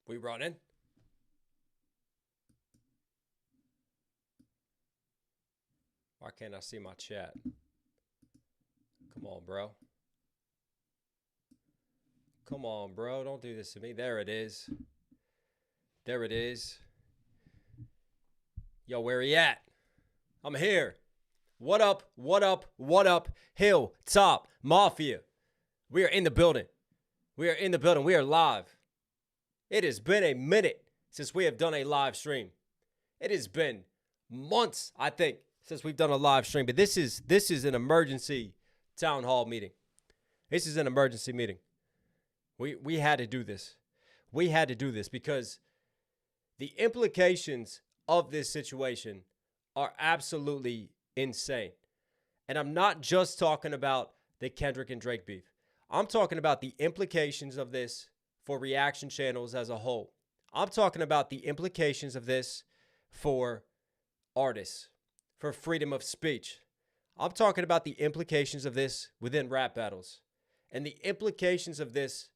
We running? Why can't I see my chat? Come on, bro. Come on, bro. Don't do this to me. There it is. There it is. Yo, where he at? I'm here. What up? What up? What up? Hilltop Mafia. We are in the building. We are in the building. We are live. It has been a minute since we have done a live stream. It has been months, I think, since we've done a live stream. But this is an emergency town hall meeting. This is an emergency meeting. We had to do this. We had to do this because the implications of this situation are absolutely insane. And I'm not just talking about the Kendrick and Drake beef. I'm talking about the implications of this for reaction channels as a whole. I'm talking about the implications of this for artists, for freedom of speech. I'm talking about the implications of this within rap battles and the implications of this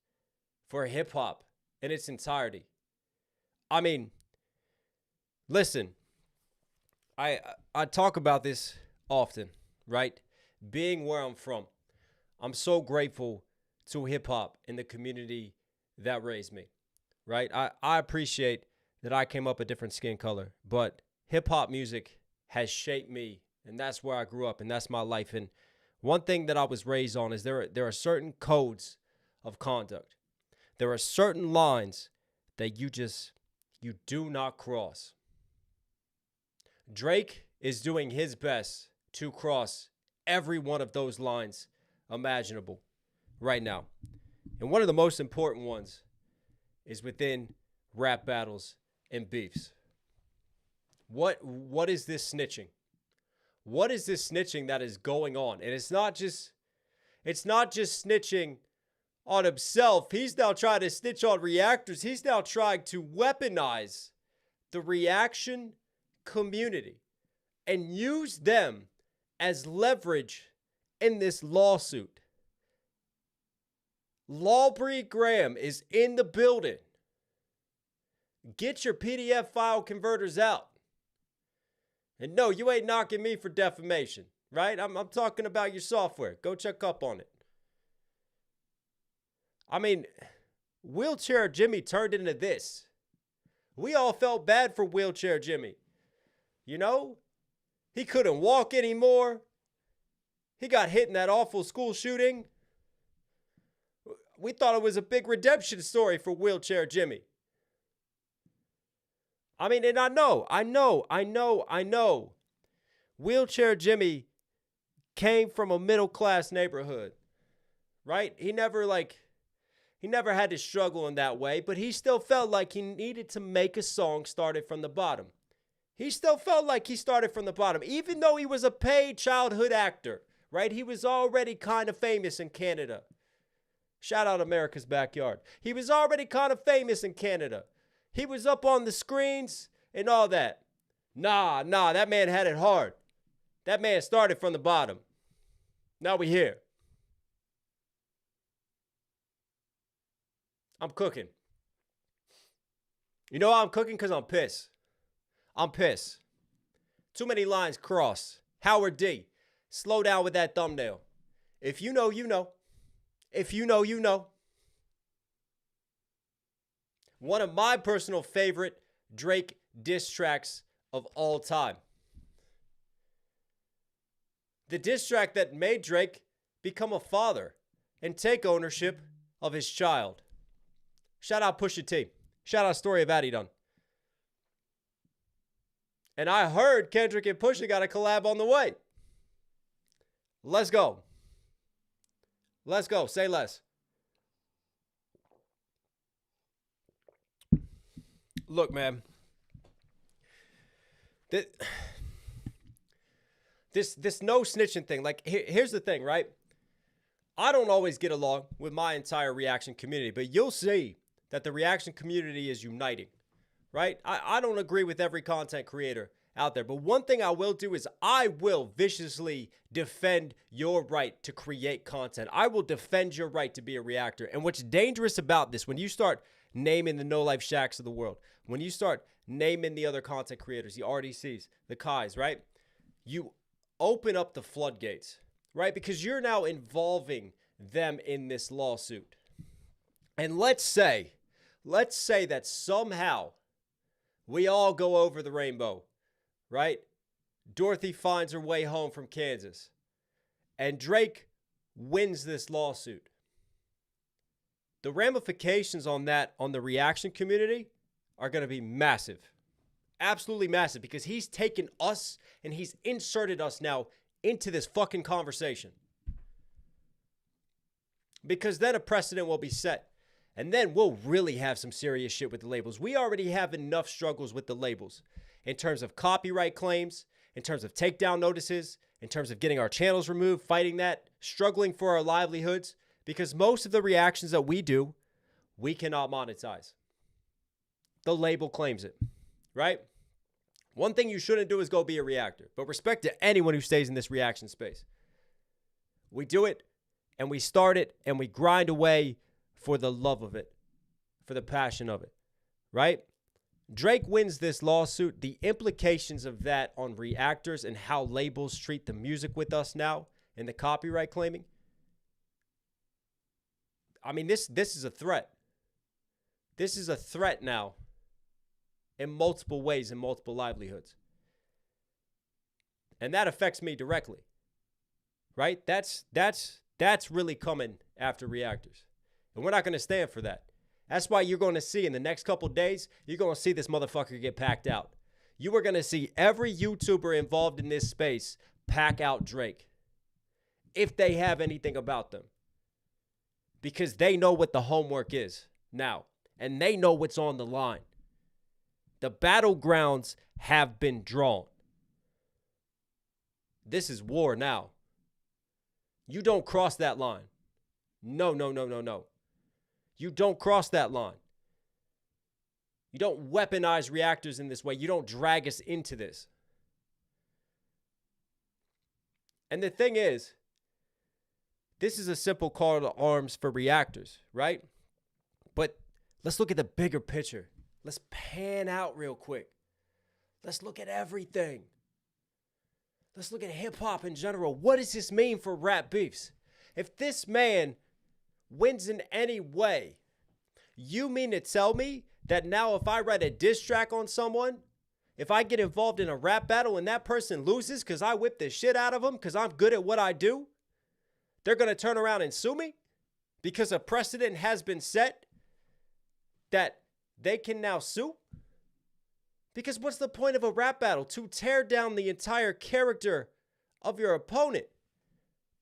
for hip hop in its entirety. I mean, listen, I talk about this often, right? Being where I'm from, I'm so grateful to hip hop and the community that raised me, right? I appreciate that I came up a different skin color, but hip hop music has shaped me, and that's where I grew up, and that's my life. And one thing that I was raised on is there are certain codes of conduct. There are certain lines that you do not cross. Drake is doing his best to cross every one of those lines imaginable right now. And one of the most important ones is within rap battles and beefs. What is this snitching? What is this snitching that is going on? And it's not just snitching on himself. He's now trying to snitch on reactors. He's now trying to weaponize the reaction community and use them as leverage in this lawsuit. Lawbree Graham is in the building. Get your PDF file converters out. And no, you ain't knocking me for defamation, right? I'm talking about your software. Go check up on it. I mean, Wheelchair Jimmy turned into this. We all felt bad for Wheelchair Jimmy. You know, he couldn't walk anymore. He got hit in that awful school shooting. We thought it was a big redemption story for Wheelchair Jimmy. I mean, and I know. Wheelchair Jimmy came from a middle-class neighborhood, right? He never had to struggle in that way, but he still felt like he needed to make a song started from the bottom. He still felt like he started from the bottom, even though he was a paid childhood actor, right? He was already kind of famous in Canada. Shout out America's Backyard. He was already kind of famous in Canada. He was up on the screens and all that. Nah, that man had it hard. That man started from the bottom. Now we here. I'm cooking. You know why I'm cooking? Because I'm pissed. I'm pissed. Too many lines crossed. Howard D, slow down with that thumbnail. If you know, you know. If you know, you know. One of my personal favorite Drake diss tracks of all time. The diss track that made Drake become a father and take ownership of his child. Shout out Pusha T. Shout out Story of Adidon. And I heard Kendrick and Pusha got a collab on the way. Let's go. Let's go. Say less. Look, man. This no snitching thing. Like, here's the thing, right? I don't always get along with my entire reaction community, but you'll see that the reaction community is uniting, right? I don't agree with every content creator out there, but one thing I will do is I will viciously defend your right to create content. I will defend your right to be a reactor. And what's dangerous about this, when you start naming the No Life Shacks of the world, when you start naming the other content creators, the RDCs, the Kais, right? You open up the floodgates, right? Because you're now involving them in this lawsuit. And let's say that somehow we all go over the rainbow, right? Dorothy finds her way home from Kansas, and Drake wins this lawsuit. The ramifications on that, on the reaction community, are going to be massive. Absolutely massive, because he's taken us and he's inserted us now into this fucking conversation. Because then a precedent will be set. And then we'll really have some serious shit with the labels. We already have enough struggles with the labels in terms of copyright claims, in terms of takedown notices, in terms of getting our channels removed, fighting that, struggling for our livelihoods, because most of the reactions that we do, we cannot monetize. The label claims it, right? One thing you shouldn't do is go be a reactor, but respect to anyone who stays in this reaction space. We do it, and we start it, and we grind away for the love of it, for the passion of it, right? Drake wins this lawsuit. The implications of that on reactors and how labels treat the music with us now and the copyright claiming. I mean, this is a threat. This is a threat now in multiple ways, in multiple livelihoods. And that affects me directly, right? That's really coming after reactors. And we're not going to stand for that. That's why you're going to see in the next couple days, you're going to see this motherfucker get packed out. You are going to see every YouTuber involved in this space pack out Drake, if they have anything about them. Because they know what the homework is now. And they know what's on the line. The battlegrounds have been drawn. This is war now. You don't cross that line. No. You don't cross that line. You don't weaponize reactors in this way. You don't drag us into this. And the thing is, this is a simple call to arms for reactors, right? But let's look at the bigger picture. Let's pan out real quick. Let's look at everything. Let's look at hip-hop in general. What does this mean for rap beefs? If this man wins in any way, you mean to tell me that now if I write a diss track on someone, if I get involved in a rap battle and that person loses because I whip the shit out of them because I'm good at what I do, they're going to turn around and sue me because a precedent has been set that they can now sue? Because what's the point of a rap battle? To tear down the entire character of your opponent.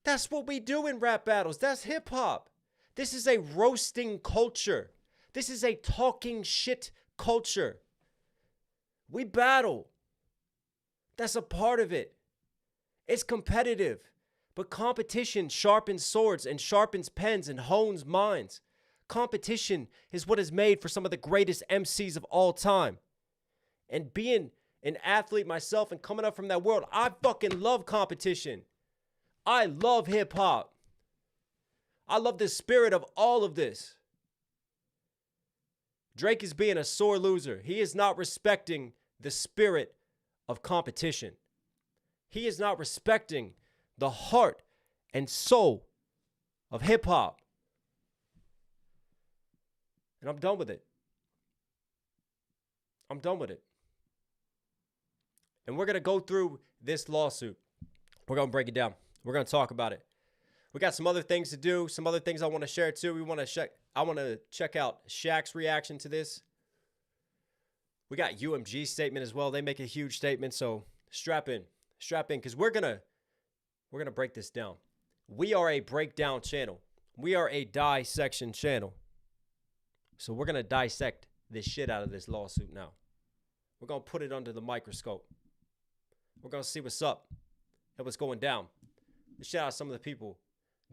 That's what we do in rap battles. That's hip hop. This is a roasting culture. This is a talking shit culture. We battle. That's a part of it. It's competitive. But competition sharpens swords and sharpens pens and hones minds. Competition is what is made for some of the greatest MCs of all time. And being an athlete myself and coming up from that world, I fucking love competition. I love hip hop. I love the spirit of all of this. Drake is being a sore loser. He is not respecting the spirit of competition. He is not respecting the heart and soul of hip hop. And I'm done with it. I'm done with it. And we're going to go through this lawsuit. We're going to break it down. We're going to talk about it. We got some other things to do, some other things I want to share too. I want to check out Shaq's reaction to this. We got UMG's statement as well. They make a huge statement, so strap in, because we're gonna break this down. We are a breakdown channel. We are a dissection channel. So we're gonna dissect this shit out of this lawsuit now. We're gonna put it under the microscope. We're gonna see what's up and what's going down. Shout out some of the people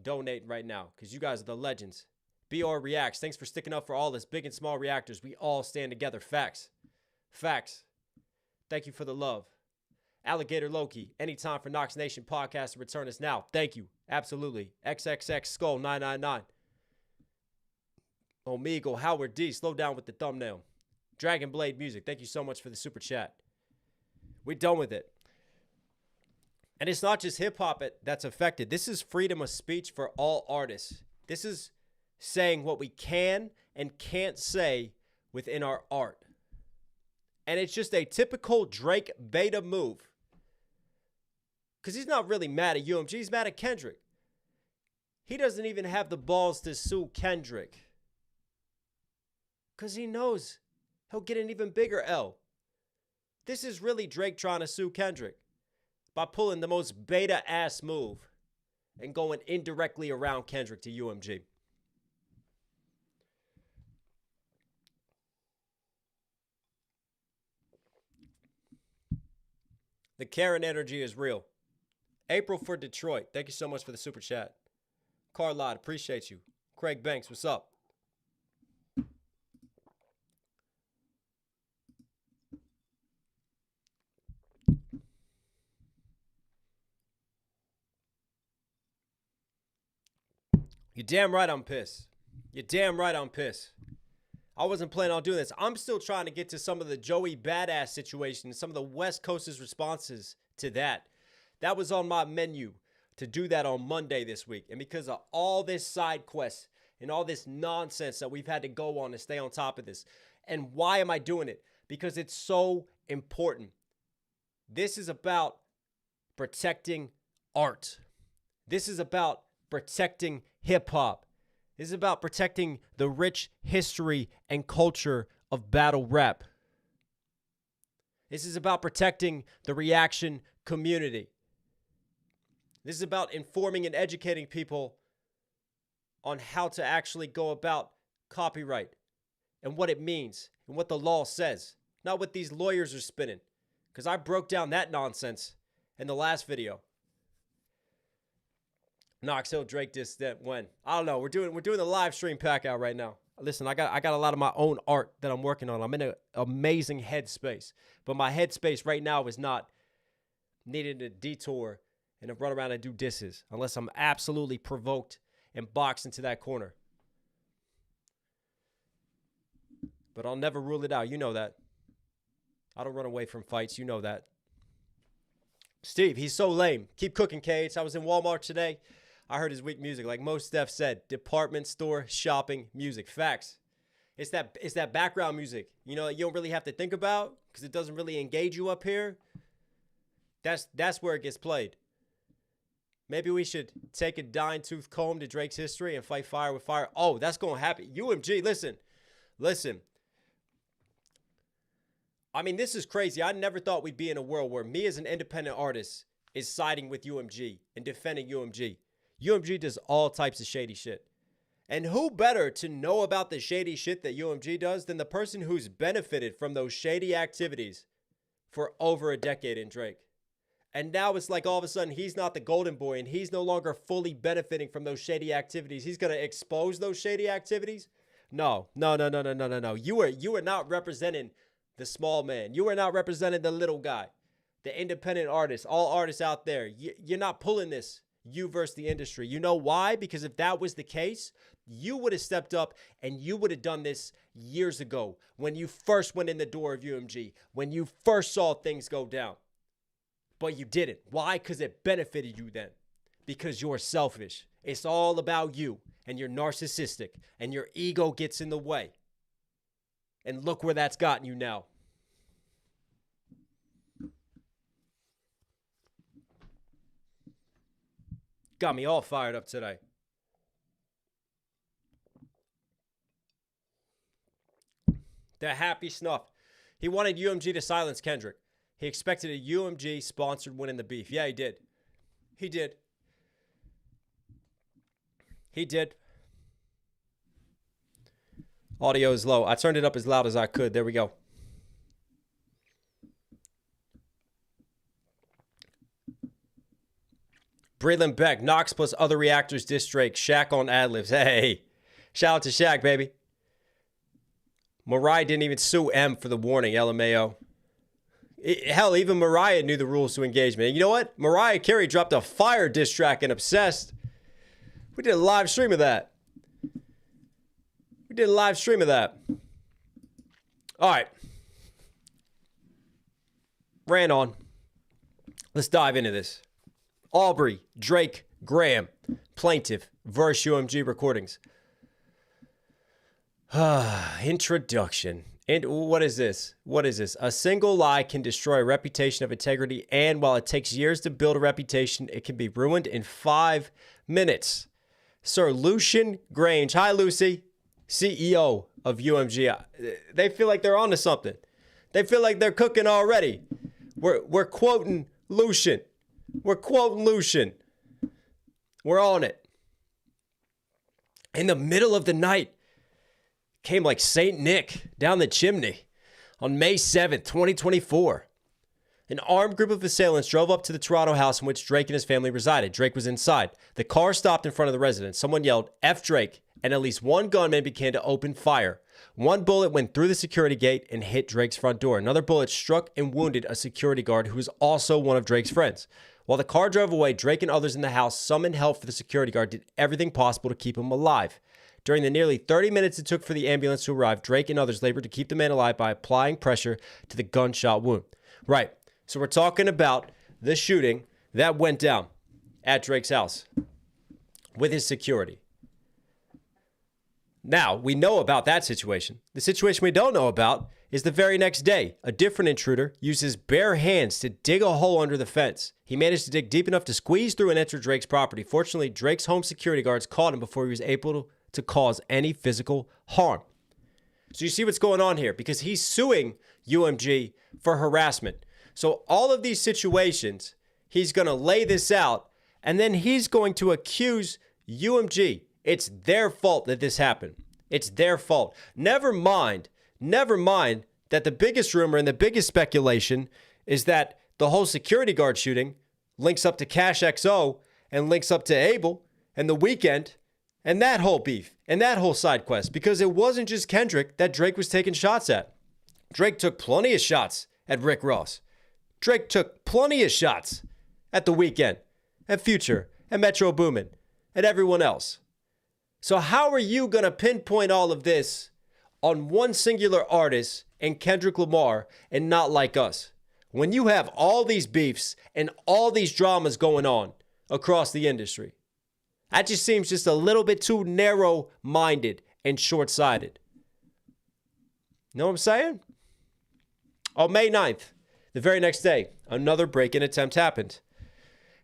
donating right now, because you guys are the legends. BR Reacts, thanks for sticking up for all this big and small reactors. We all stand together. Facts. Thank you for the love. Alligator Loki, anytime for Knox Nation podcast to return us now. Thank you. Absolutely. XXX Skull 999. Omegle, Howard D, slow down with the thumbnail. Dragon Blade Music, thank you so much for the super chat. We're done with it. And it's not just hip-hop that's affected. This is freedom of speech for all artists. This is saying what we can and can't say within our art. And it's just a typical Drake beta move. Because he's not really mad at UMG. He's mad at Kendrick. He doesn't even have the balls to sue Kendrick. Because he knows he'll get an even bigger L. This is really Drake trying to sue Kendrick by pulling the most beta-ass move and going indirectly around Kendrick to UMG. The Karen energy is real. April for Detroit. Thank you so much for the super chat. Carlotte, appreciate you. Craig Banks, what's up? You're damn right I'm pissed. You're damn right I'm pissed. I wasn't planning on doing this. I'm still trying to get to some of the Joey Badass situations, some of the West Coast's responses to that. That was on my menu to do that on Monday this week. And because of all this side quest and all this nonsense that we've had to go on to stay on top of this. And why am I doing it? Because it's so important. This is about protecting art. This is about protecting hip-hop. This is about protecting the rich history and culture of battle rap. This is about protecting the reaction community. This is about informing and educating people on how to actually go about copyright and what it means and what the law says, not what these lawyers are spinning. Because I broke down that nonsense in the last video. Knox Hill, Drake, this, that, when. I don't know. We're doing the live stream pack out right now. Listen, I got a lot of my own art that I'm working on. I'm in an amazing headspace. But my headspace right now is not needing a detour and to run around and do disses unless I'm absolutely provoked and boxed into that corner. But I'll never rule it out. You know that. I don't run away from fights. You know that. Steve, he's so lame. Keep cooking, Cage. I was in Walmart today. I heard his weak music. Like most Steph said, department store shopping music. Facts. It's that background music, you know, you don't really have to think about because it doesn't really engage you up here. That's where it gets played. Maybe we should take a dime-tooth comb to Drake's history and fight fire with fire. Oh, that's going to happen. UMG, listen. I mean, this is crazy. I never thought we'd be in a world where me as an independent artist is siding with UMG and defending UMG. UMG does all types of shady shit. And who better to know about the shady shit that UMG does than the person who's benefited from those shady activities for over a decade in Drake? And now it's like all of a sudden he's not the golden boy and he's no longer fully benefiting from those shady activities. He's going to expose those shady activities? No. You are not representing the small man. You are not representing the little guy, the independent artist, all artists out there. You're not pulling this. You versus the industry. You know why? Because if that was the case, you would have stepped up and you would have done this years ago when you first went in the door of UMG, when you first saw things go down. But you didn't. Why? Because it benefited you then. Because you're selfish. It's all about you and you're narcissistic and your ego gets in the way. And look where that's gotten you now. Got me all fired up today. The happy snuff. He wanted UMG to silence Kendrick. He expected a UMG-sponsored win in the beef. Yeah, he did. He did. He did. Audio is low. I turned it up as loud as I could. There we go. Braylon Beck, Knox plus other reactors diss Drake. Shaq on ad-libs. Hey, shout out to Shaq, baby. Mariah didn't even sue M for the warning, LMAO. Hell, even Mariah knew the rules to engagement. And you know what? Mariah Carey dropped a fire diss track in Obsessed. We did a live stream of that. We did a live stream of that. All right. Ran on. Let's dive into this. Aubrey, Drake, Graham, plaintiff, verse UMG recordings. Introduction. And what is this? What is this? A single lie can destroy a reputation of integrity, and while it takes years to build a reputation, it can be ruined in 5 minutes. Sir Lucian Grange. Hi, Lucy. CEO of UMG. They feel like they're onto something. They feel like they're cooking already. We're quoting Lucian. We're quoting Lucian. We're on it. In the middle of the night, came like Saint Nick down the chimney on May 7th, 2024. An armed group of assailants drove up to the Toronto house in which Drake and his family resided. Drake was inside. The car stopped in front of the residence. Someone yelled, "F Drake," and at least one gunman began to open fire. One bullet went through the security gate and hit Drake's front door. Another bullet struck and wounded a security guard who was also one of Drake's friends. While the car drove away, Drake and others in the house summoned help for the security guard, did everything possible to keep him alive. During the nearly 30 minutes it took for the ambulance to arrive, Drake and others labored to keep the man alive by applying pressure to the gunshot wound. Right. So we're talking about the shooting that went down at Drake's house with his security. Now, we know about that situation. The situation we don't know about is the very next day. A different intruder used his bare hands to dig a hole under the fence. He managed to dig deep enough to squeeze through and enter Drake's property. Fortunately, Drake's home security guards caught him before he was able to cause any physical harm. So you see what's going on here, because he's suing UMG for harassment. So all of these situations, he's going to lay this out, and then he's going to accuse UMG. It's their fault that this happened. It's their fault. Never mind that the biggest rumor and the biggest speculation is that the whole security guard shooting links up to Cash XO and links up to Abel and The Weeknd and that whole beef and that whole side quest, because it wasn't just Kendrick that Drake was taking shots at. Drake took plenty of shots at Rick Ross. Drake took plenty of shots at The Weeknd, at Future, at Metro Boomin, and everyone else. So how are you going to pinpoint all of this on one singular artist and Kendrick Lamar and not like us, when you have all these beefs and all these dramas going on across the industry? That just seems just a little bit too narrow-minded and short-sighted. Know what I'm saying? On May 9th, the very next day, another break-in attempt happened.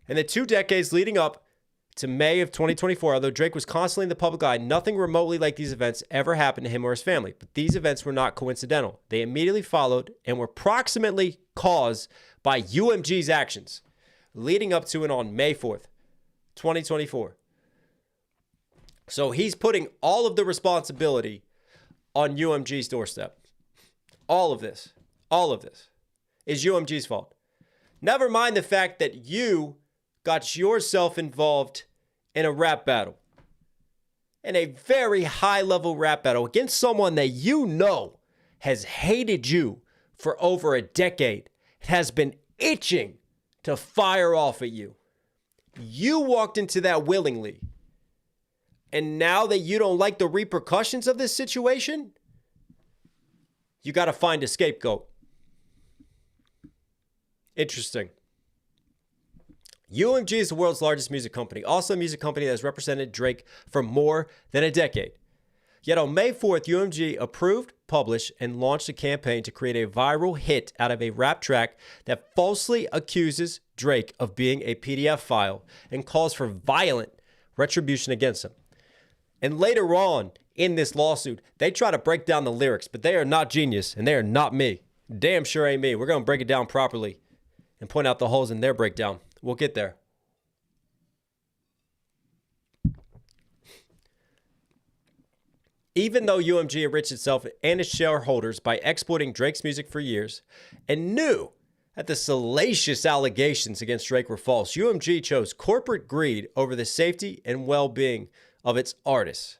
In the 2 decades leading up to May of 2024, although Drake was constantly in the public eye, nothing remotely like these events ever happened to him or his family. But these events were not coincidental. They immediately followed and were proximately caused by UMG's actions, leading up to and on May 4th, 2024. So he's putting all of the responsibility on UMG's doorstep. All of this is UMG's fault. Never mind the fact that you got yourself involved in a rap battle, in a very high-level rap battle against someone that you know has hated you for over a decade, has been itching to fire off at you. You walked into that willingly. And now that you don't like the repercussions of this situation, you got to find a scapegoat. Interesting. UMG is the world's largest music company, also a music company that has represented Drake for more than a decade. Yet on May 4th, UMG approved, published, and launched a campaign to create a viral hit out of a rap track that falsely accuses Drake of being a PDF file and calls for violent retribution against him. And later on in this lawsuit, they try to break down the lyrics, but they are not genius, and they are not me. Damn sure ain't me. We're going to break it down properly and point out the holes in their breakdown. We'll get there. Even though UMG enriched itself and its shareholders by exploiting Drake's music for years and knew that the salacious allegations against Drake were false, UMG chose corporate greed over the safety and well-being of its artists.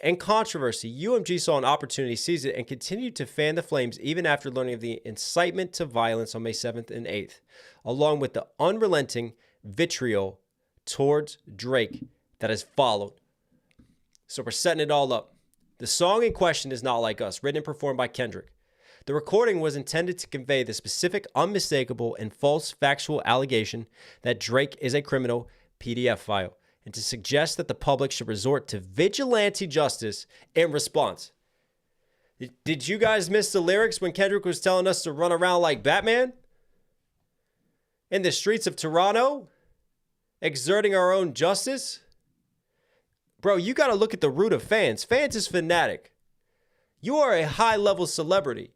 And controversy, UMG saw an opportunity, seized it, and continued to fan the flames even after learning of the incitement to violence on May 7th and 8th, along with the unrelenting vitriol towards Drake that has followed. So we're setting it all up. The song in question is Not Like Us, written and performed by Kendrick. The recording was intended to convey the specific, unmistakable, and false factual allegation that Drake is a criminal PDF file, and to suggest that the public should resort to vigilante justice in response. Did you guys miss the lyrics when Kendrick was telling us to run around like Batman? In the streets of Toronto? Exerting our own justice? Bro, you got to look at the root of fans. Fans is fanatic. You are a high-level celebrity.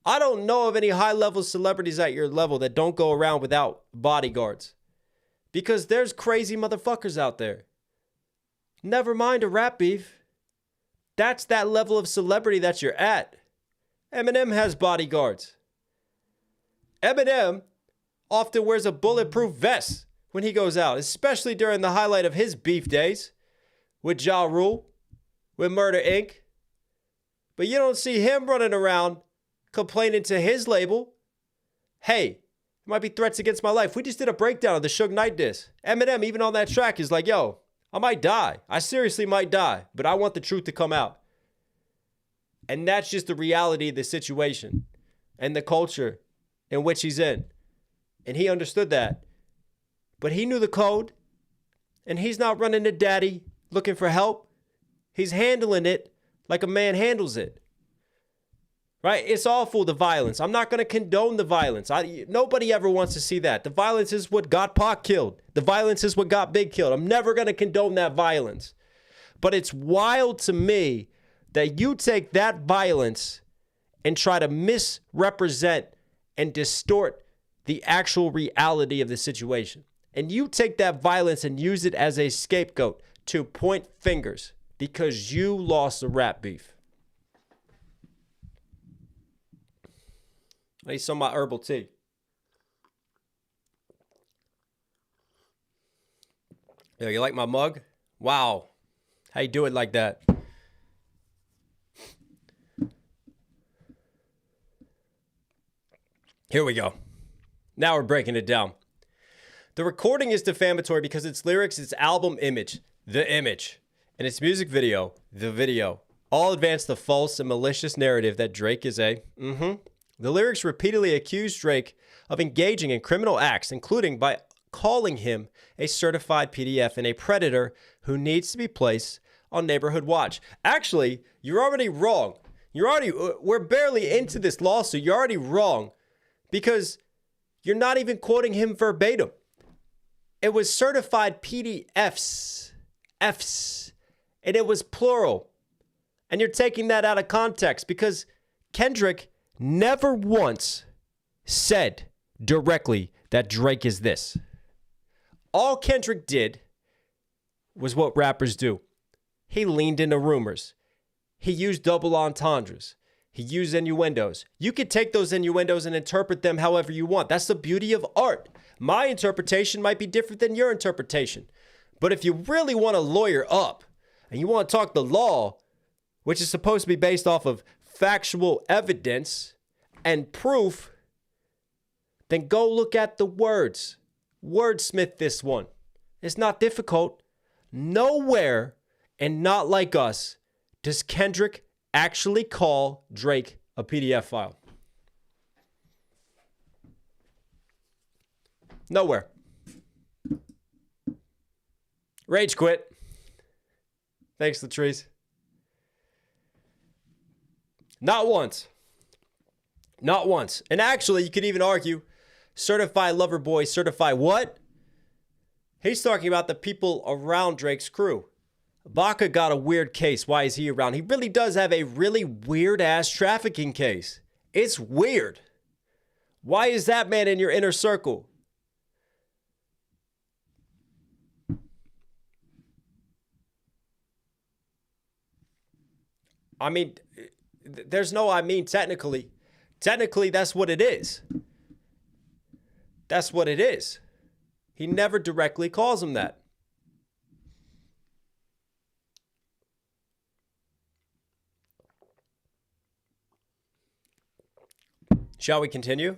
I don't know of any high-level celebrities at your level that don't go around without bodyguards. Because there's crazy motherfuckers out there. Never mind a rap beef. That's that level of celebrity that you're at. Eminem has bodyguards. Eminem often wears a bulletproof vest when he goes out, especially during the highlight of his beef days with Ja Rule, with Murder Inc. But you don't see him running around complaining to his label, hey, there might be threats against my life. We just did a breakdown of the Suge Knight diss. Eminem, even on that track, is like, yo, I might die. I seriously might die, but I want the truth to come out. And that's just the reality of the situation and the culture in which he's in. And he understood that. But he knew the code, and he's not running to daddy looking for help. He's handling it like a man handles it. Right? It's awful, the violence. I'm not going to condone the violence. Nobody ever wants to see that. The violence is what got Pac killed. The violence is what got Big killed. I'm never going to condone that violence. But it's wild to me that you take that violence and try to misrepresent and distort the actual reality of the situation. And you take that violence and use it as a scapegoat to point fingers because you lost a rap beef. I need some of my herbal tea. Yo, you like my mug? Wow. How you do it like that? Here we go. Now we're breaking it down. The recording is defamatory because its lyrics, its album image, the image, and its music video, the video, all advance the false and malicious narrative that Drake is a The lyrics repeatedly accuse Drake of engaging in criminal acts, including by calling him a certified PDF and a predator who needs to be placed on neighborhood watch. Actually, you're already wrong. We're barely into this lawsuit. You're already wrong because you're not even quoting him verbatim. It was certified PDFs, and it was plural. And you're taking that out of context because Kendrick never once said directly that Drake is this. All Kendrick did was what rappers do. He leaned into rumors. He used double entendres. He used innuendos. You could take those innuendos and interpret them however you want. That's the beauty of art. My interpretation might be different than your interpretation. But if you really want to lawyer up and you want to talk the law, which is supposed to be based off of factual evidence and proof, then go look at the words. Wordsmith this one. It's not difficult. Nowhere and Not Like Us does Kendrick actually call Drake a PDF file. Nowhere. Rage quit. Thanks, Latrice. Not once. Not once. And actually, you could even argue, certified lover boy, certified what? He's talking about the people around Drake's crew. Baca got a weird case. Why is he around? He really does have a really weird-ass trafficking case. It's weird. Why is that man in your inner circle? I mean, there's no I mean technically. Technically, that's what it is. That's what it is. He never directly calls him that. Shall we continue?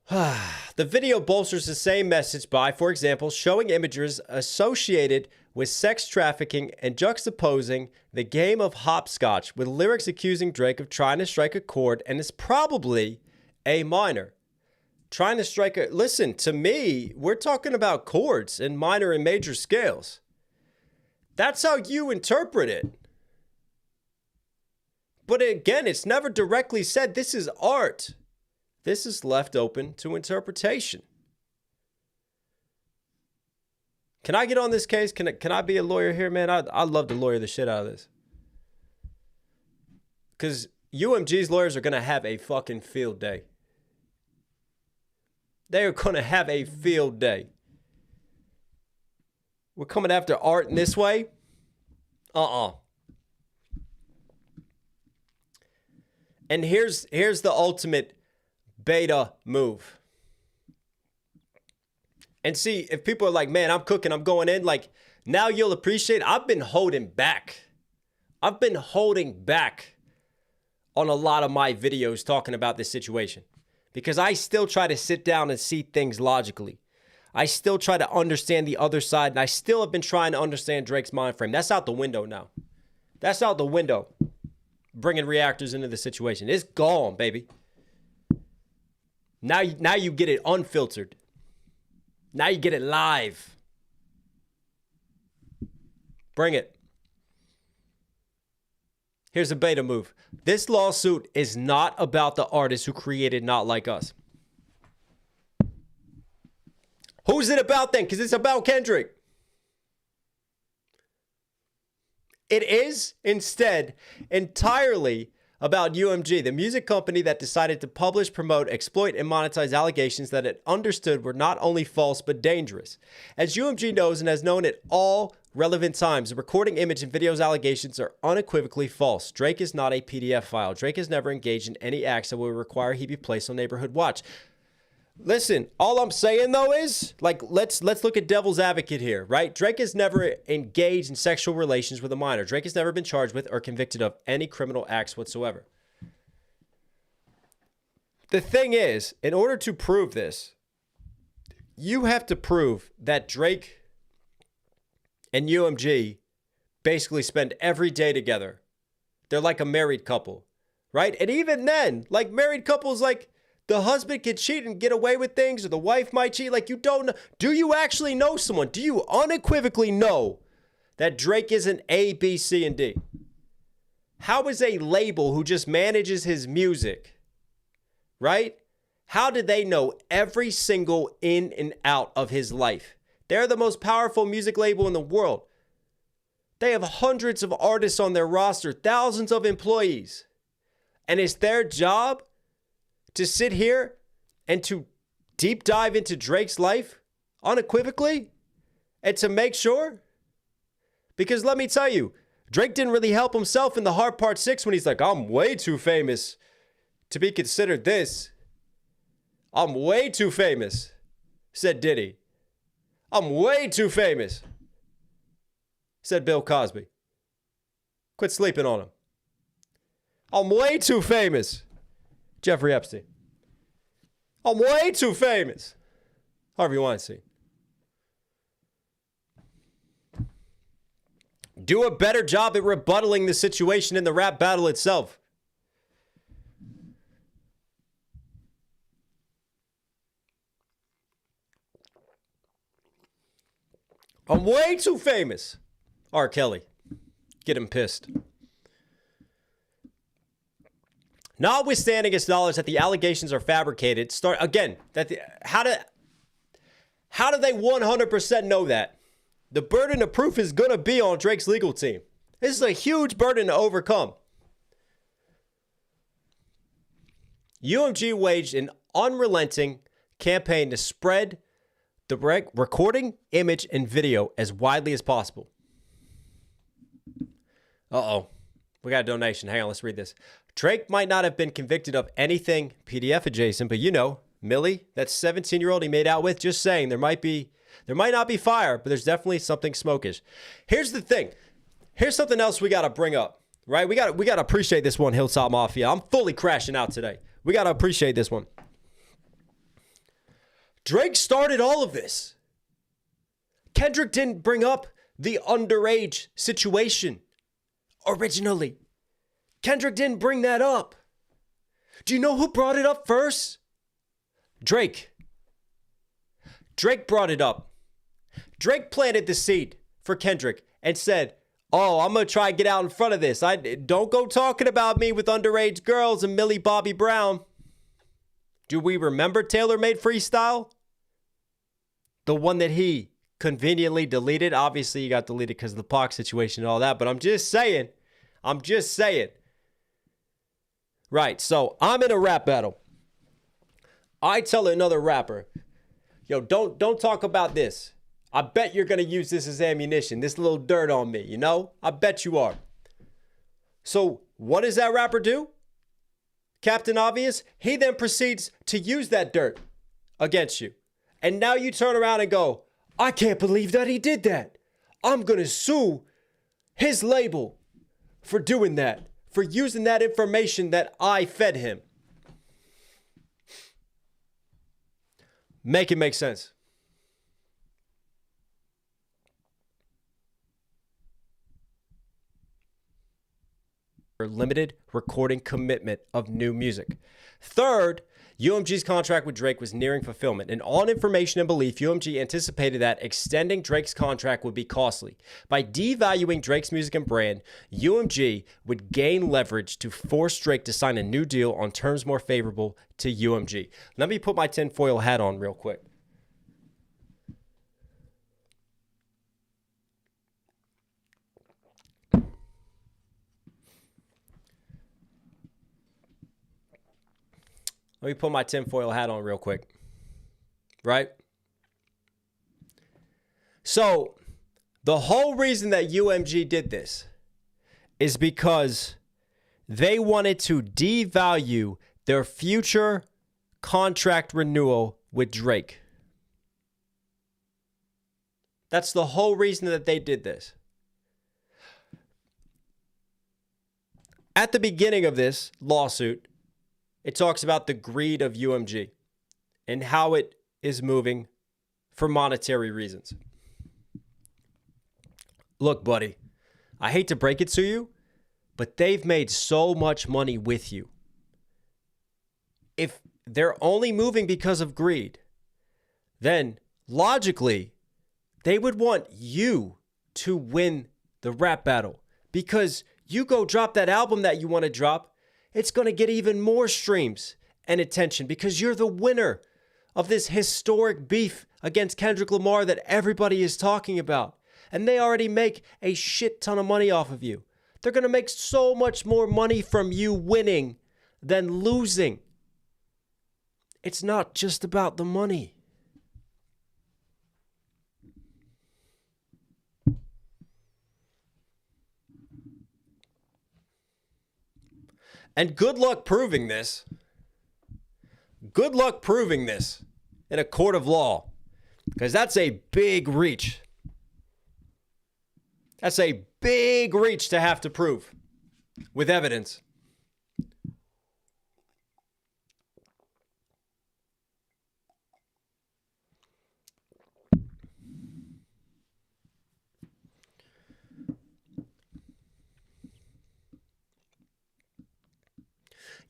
The video bolsters the same message by, for example, showing images associated with sex trafficking and juxtaposing the game of hopscotch with lyrics accusing Drake of trying to strike a chord and is probably a minor. Trying to strike a... Listen, to me, we're talking about chords and minor and major scales. That's how you interpret it. But again, it's never directly said this is art. This is left open to interpretation. Can I get on this case? Can I be a lawyer here, man? I'd love to lawyer the shit out of this. Because UMG's lawyers are going to have a fucking field day. They are going to have a field day. We're coming after art in this way? And here's the ultimate beta move. And see, if people are like, man, I'm cooking, I'm going in, like, now you'll appreciate, I've been holding back. I've been holding back on a lot of my videos talking about this situation. Because I still try to sit down and see things logically. I still try to understand the other side, and I still have been trying to understand Drake's mind frame. That's out the window now. That's out the window. Bringing reactors into the situation. It's gone, baby. Now you get it unfiltered. Now you get it live. Bring it. Here's a beta move. This lawsuit is not about the artists who created Not Like Us. Who's it about then? Because it's about Kendrick. It is instead entirely about UMG, the music company that decided to publish, promote, exploit, and monetize allegations that it understood were not only false but dangerous. As UMG knows and has known at all relevant times, the recording, image, and videos allegations are unequivocally false. Drake is not a PDF file. Drake has never engaged in any acts that will require he be placed on neighborhood watch. Listen, all I'm saying though is, like, let's look at devil's advocate here, right? Drake has never engaged in sexual relations with a minor. Drake has never been charged with or convicted of any criminal acts whatsoever. The thing is, in order to prove this, you have to prove that Drake and UMG basically spend every day together. They're like a married couple, right? And even then, like, married couples, like, the husband can cheat and get away with things, or the wife might cheat. Like, you don't know. Do you actually know someone? Do you unequivocally know that Drake isn't A, B, C, and D? How is a label who just manages his music, right? How did they know every single in and out of his life? They're the most powerful music label in the world. They have hundreds of artists on their roster, thousands of employees. And it's their job to sit here and to deep dive into Drake's life unequivocally and to make sure. Because let me tell you, Drake didn't really help himself in the Hard Part 6 when he's like, I'm way too famous to be considered this. I'm way too famous, said Diddy. I'm way too famous, said Bill Cosby. Quit sleeping on him. I'm way too famous, Jeffrey Epstein. I'm way too famous, Harvey Weinstein. Do a better job at rebuttaling the situation in the rap battle itself. I'm way too famous, R. Kelly. Get him pissed. Notwithstanding its knowledge that the allegations are fabricated, how do they 100% know that? The burden of proof is going to be on Drake's legal team. This is a huge burden to overcome. UMG waged an unrelenting campaign to spread the recording, image, and video as widely as possible. Uh-oh. We got a donation. Hang on, let's read this. Drake might not have been convicted of anything PDF adjacent, but you know, Millie, that 17-year-old he made out with, just saying there might not be fire, but there's definitely something smokish. Here's the thing. Here's something else we got to bring up, right? We got to appreciate this one, Hilltop Mafia. I'm fully crashing out today. We got to appreciate this one. Drake started all of this. Kendrick didn't bring up the underage situation originally. Kendrick didn't bring that up. Do you know who brought it up first? Drake. Drake brought it up. Drake planted the seed for Kendrick and said, oh, I'm going to try and get out in front of this. Don't go talking about me with underage girls and Millie Bobby Brown. Do we remember Taylor Made Freestyle? The one that he conveniently deleted. Obviously, he got deleted because of the Pac situation and all that. But I'm just saying. Right, so I'm in a rap battle. I tell another rapper, yo, don't talk about this. I bet you're going to use this as ammunition, this little dirt on me, you know? I bet you are. So what does that rapper do? Captain Obvious, he then proceeds to use that dirt against you. And now you turn around and go, I can't believe that he did that. I'm going to sue his label for doing that, for using that information that I fed him. Make it make sense. Limited recording commitment of new music. Third, UMG's contract with Drake was nearing fulfillment, and on information and belief, UMG anticipated that extending Drake's contract would be costly. By devaluing Drake's music and brand, UMG would gain leverage to force Drake to sign a new deal on terms more favorable to UMG. Let me put my tinfoil hat on real quick. Let me put my tinfoil hat on real quick. Right? So, the whole reason that UMG did this is because they wanted to devalue their future contract renewal with Drake. That's the whole reason that they did this. At the beginning of this lawsuit, it talks about the greed of UMG and how it is moving for monetary reasons. Look, buddy, I hate to break it to you, but they've made so much money with you. If they're only moving because of greed, then logically, they would want you to win the rap battle, because you go drop that album that you want to drop, it's going to get even more streams and attention because you're the winner of this historic beef against Kendrick Lamar that everybody is talking about. And they already make a shit ton of money off of you. They're going to make so much more money from you winning than losing. It's not just about the money. And good luck proving this. Good luck proving this in a court of law, because that's a big reach. That's a big reach to have to prove with evidence.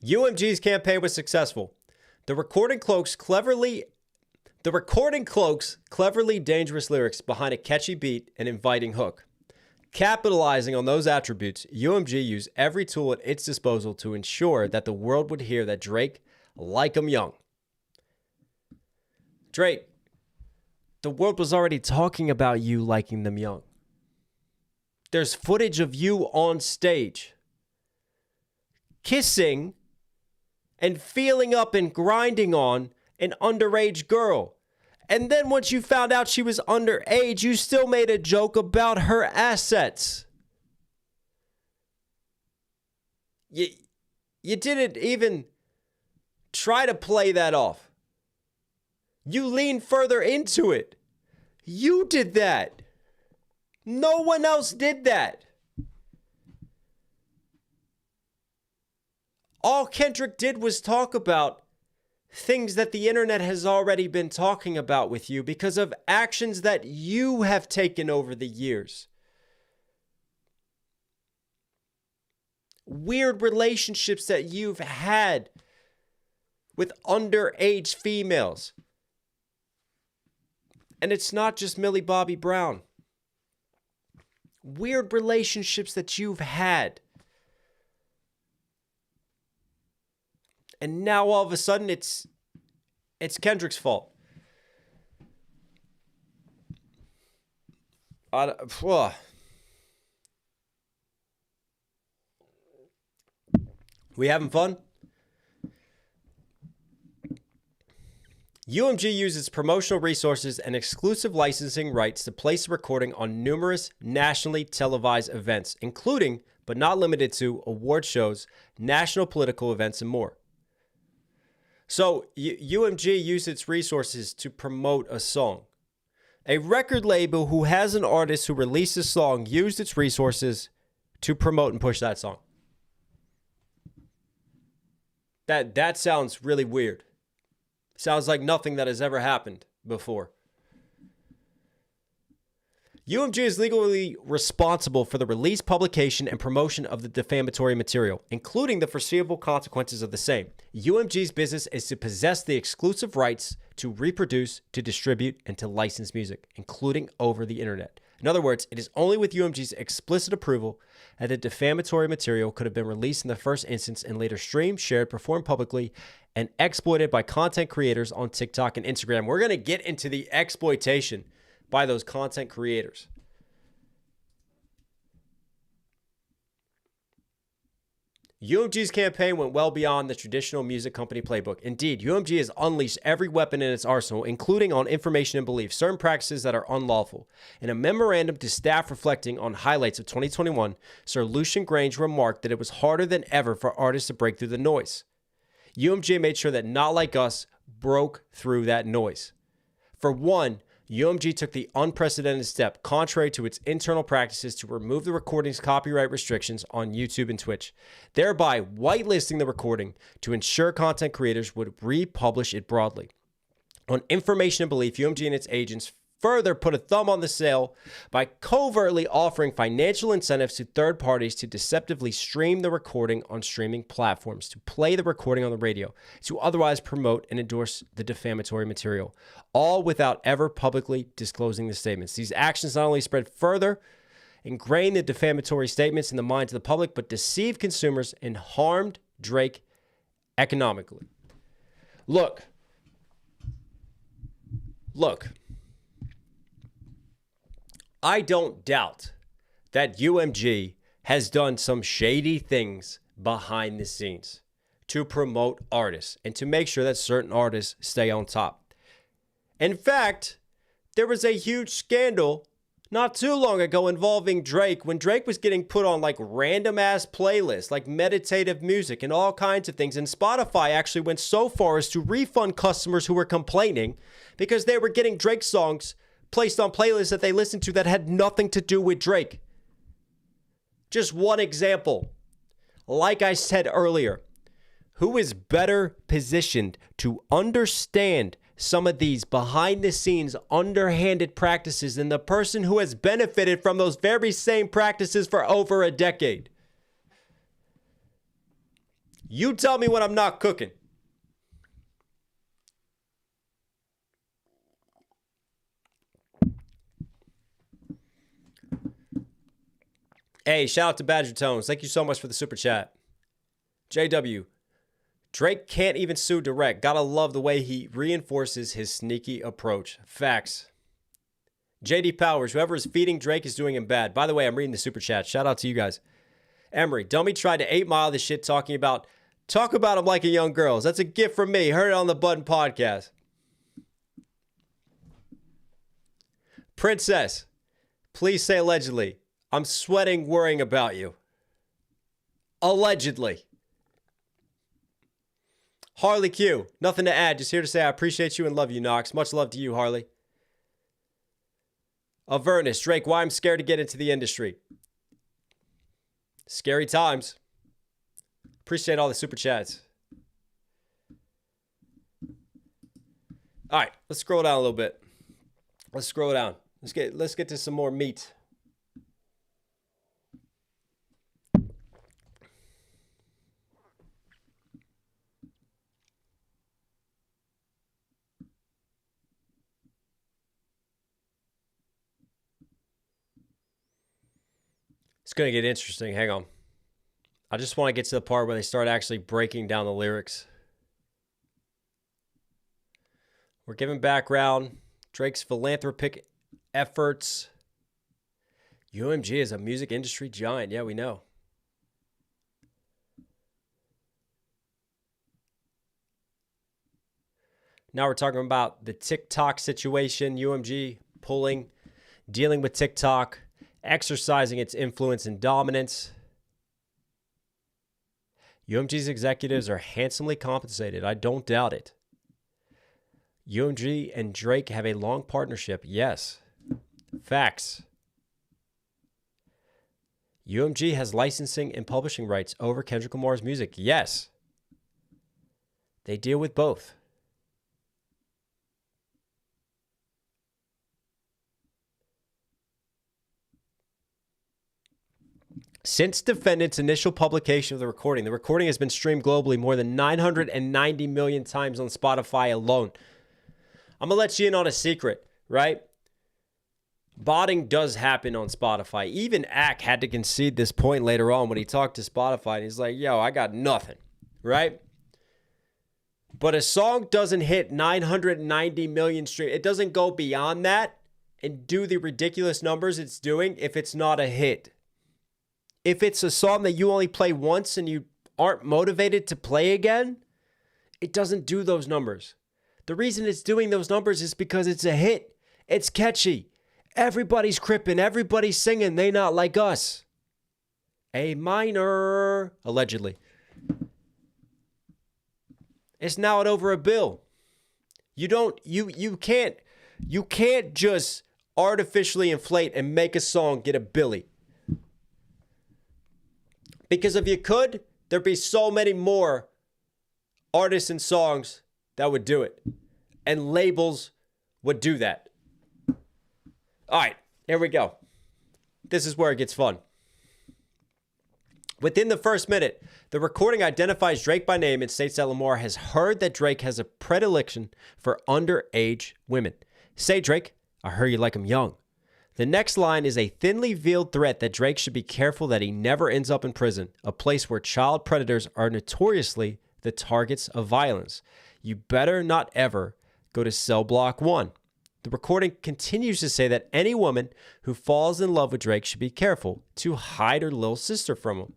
UMG's campaign was successful. The recording cloaks cleverly dangerous lyrics behind a catchy beat and inviting hook. Capitalizing on those attributes, UMG used every tool at its disposal to ensure that the world would hear that Drake liked him young. Drake, the world was already talking about you liking them young. There's footage of you on stage kissing and feeling up and grinding on an underage girl. And then once you found out she was underage, you still made a joke about her assets. You didn't even try to play that off. You leaned further into it. You did that. No one else did that. All Kendrick did was talk about things that the internet has already been talking about with you because of actions that you have taken over the years. Weird relationships that you've had with underage females. And it's not just Millie Bobby Brown. Weird relationships that you've had. And now all of a sudden it's Kendrick's fault. We having fun? UMG uses promotional resources and exclusive licensing rights to place a recording on numerous nationally televised events, including, but not limited to, award shows, national political events, and more. So UMG used its resources to promote a song. A record label who has an artist who released a song used its resources to promote and push that song. That sounds really weird. Sounds like nothing that has ever happened before. UMG is legally responsible for the release, publication, and promotion of the defamatory material, including the foreseeable consequences of the same. UMG's business is to possess the exclusive rights to reproduce, to distribute, and to license music, including over the internet. In other words, it is only with UMG's explicit approval that the defamatory material could have been released in the first instance and later streamed, shared, performed publicly, and exploited by content creators on TikTok and Instagram. We're going to get into the exploitation by those content creators. UMG's campaign went well beyond the traditional music company playbook. Indeed, UMG has unleashed every weapon in its arsenal, including on information and belief, certain practices that are unlawful. In a memorandum to staff reflecting on highlights of 2021, Sir Lucian Grange remarked that it was harder than ever for artists to break through the noise. UMG made sure that Not Like Us broke through that noise. For one, UMG took the unprecedented step, contrary to its internal practices, to remove the recording's copyright restrictions on YouTube and Twitch, thereby whitelisting the recording to ensure content creators would republish it broadly. On information and belief, UMG and its agents further put a thumb on the scale by covertly offering financial incentives to third parties to deceptively stream the recording on streaming platforms, to play the recording on the radio, to otherwise promote and endorse the defamatory material, all without ever publicly disclosing the statements. These actions not only spread further, ingrained the defamatory statements in the minds of the public, but deceived consumers and harmed Drake economically. Look. I don't doubt that UMG has done some shady things behind the scenes to promote artists and to make sure that certain artists stay on top. In fact, there was a huge scandal not too long ago involving Drake when Drake was getting put on like random ass playlists, like meditative music and all kinds of things. And Spotify actually went so far as to refund customers who were complaining because they were getting Drake songs placed on playlists that they listened to that had nothing to do with Drake. Just one example. Like I said earlier, who is better positioned to understand some of these behind the scenes underhanded practices than the person who has benefited from those very same practices for over a decade? You tell me when I'm not cooking. Hey, shout out to Badger Tones. Thank you so much for the super chat. JW, Drake can't even sue direct. Gotta love the way he reinforces his sneaky approach. Facts. JD Powers, whoever is feeding Drake is doing him bad. By the way, I'm reading the super chat. Shout out to you guys. Emery, Dummy tried to 8 Mile this shit talk about him like a young girl. That's a gift from me. Heard it on the Button podcast. Princess, please say allegedly. I'm sweating worrying about you. Allegedly. Harley Q, nothing to add. Just here to say I appreciate you and love you, Knox. Much love to you, Harley. Avernus, Drake, why I'm scared to get into the industry. Scary times. Appreciate all the super chats. All right, let's scroll down a little bit. Let's scroll down. Let's get to some more meat. It's going to get interesting. Hang on. I just want to get to the part where they start actually breaking down the lyrics. We're giving background. Drake's philanthropic efforts. UMG is a music industry giant. Yeah, we know. Now we're talking about the TikTok situation. UMG dealing with TikTok, exercising its influence and dominance. UMG's executives are handsomely compensated. I don't doubt it. UMG and Drake have a long partnership. Yes. Facts. UMG has licensing and publishing rights over Kendrick Lamar's music. Yes. They deal with both. Since defendant's initial publication of the recording has been streamed globally more than 990 million times on Spotify alone. I'm going to let you in on a secret, right? Botting does happen on Spotify. Even Ack had to concede this point later on when he talked to Spotify. And he's like, yo, I got nothing, right? But a song doesn't hit 990 million streams. It doesn't go beyond that and do the ridiculous numbers it's doing if it's not a hit. If it's a song that you only play once and you aren't motivated to play again, it doesn't do those numbers. The reason it's doing those numbers is because it's a hit. It's catchy. Everybody's crippin'. Everybody's singing. They not like us. A minor, allegedly. It's now at over $1 billion. You can't just artificially inflate and make a song get $1 billion. Because if you could, there'd be so many more artists and songs that would do it. And labels would do that. All right, here we go. This is where it gets fun. Within the first minute, the recording identifies Drake by name and states that Lamar has heard that Drake has a predilection for underage women. Say, Drake, I heard you like them young. The next line is a thinly veiled threat that Drake should be careful that he never ends up in prison, a place where child predators are notoriously the targets of violence. You better not ever go to cell block 1. The recording continues to say that any woman who falls in love with Drake should be careful to hide her little sister from him.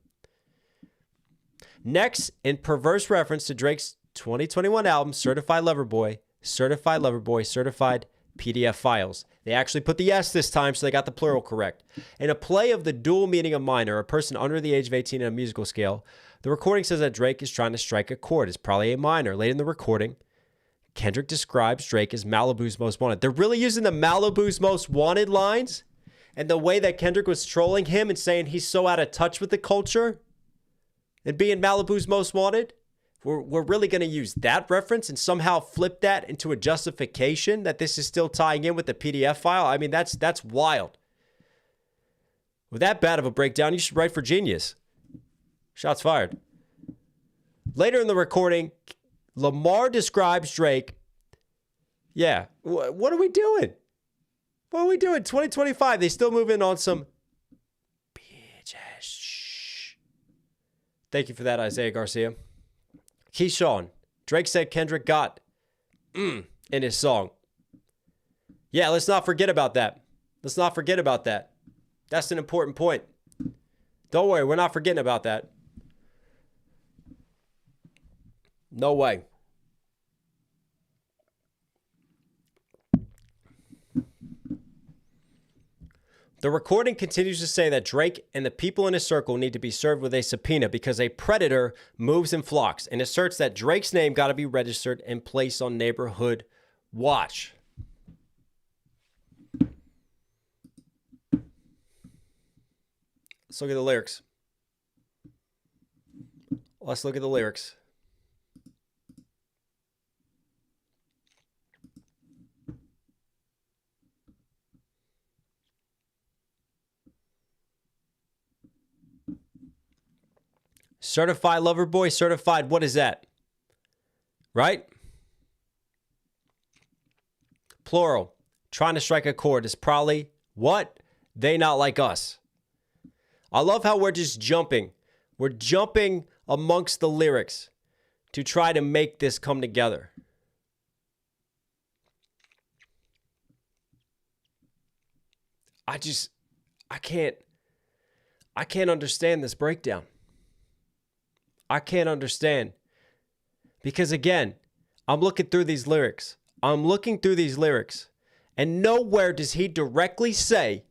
Next, in perverse reference to Drake's 2021 album, Certified Lover Boy, Certified PDF files. They actually put the S this time, so they got the plural correct. In a play of the dual meaning of minor, a person under the age of 18 in a musical scale, the recording says that Drake is trying to strike a chord. It's probably a minor. Late in the recording, Kendrick describes Drake as Malibu's most wanted. They're really using the Malibu's most wanted lines, and the way that Kendrick was trolling him and saying he's so out of touch with the culture and being Malibu's most wanted. We're really going to use that reference and somehow flip that into a justification that this is still tying in with the PDF file. I mean, that's wild. With that bad of a breakdown, you should write for Genius. Shots fired. Later in the recording, Lamar describes Drake. Yeah, what are we doing? What are we doing? 2025, they still moving on some bitches. Shh. Thank you for that, Isaiah Garcia. Keyshawn, Drake said Kendrick got in his song. Yeah, let's not forget about that. Let's not forget about that. That's an important point. Don't worry, we're not forgetting about that. No way. The recording continues to say that Drake and the people in his circle need to be served with a subpoena because a predator moves in flocks, and asserts that Drake's name got to be registered and placed on neighborhood watch. Let's look at the lyrics. Let's look at the lyrics. Certified lover boy, certified, what is that? Right? Plural. Trying to strike a chord is probably what? They not like us. I love how we're just jumping. We're jumping amongst the lyrics to try to make this come together. I can't understand this breakdown. I can't understand. Because again, I'm looking through these lyrics. And nowhere does he directly say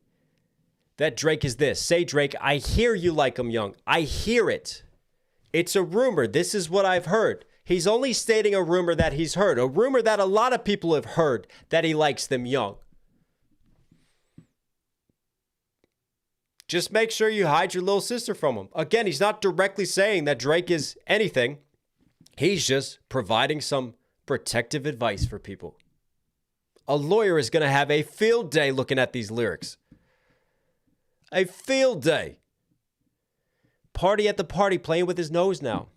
that Drake is this. Say, Drake, I hear you like him young. I hear it. It's a rumor. This is what I've heard. He's only stating a rumor that he's heard. A rumor that a lot of people have heard, that he likes them young. Just make sure you hide your little sister from him. Again, he's not directly saying that Drake is anything. He's just providing some protective advice for people. A lawyer is going to have a field day looking at these lyrics. A field day. Party at the party, playing with his nose now.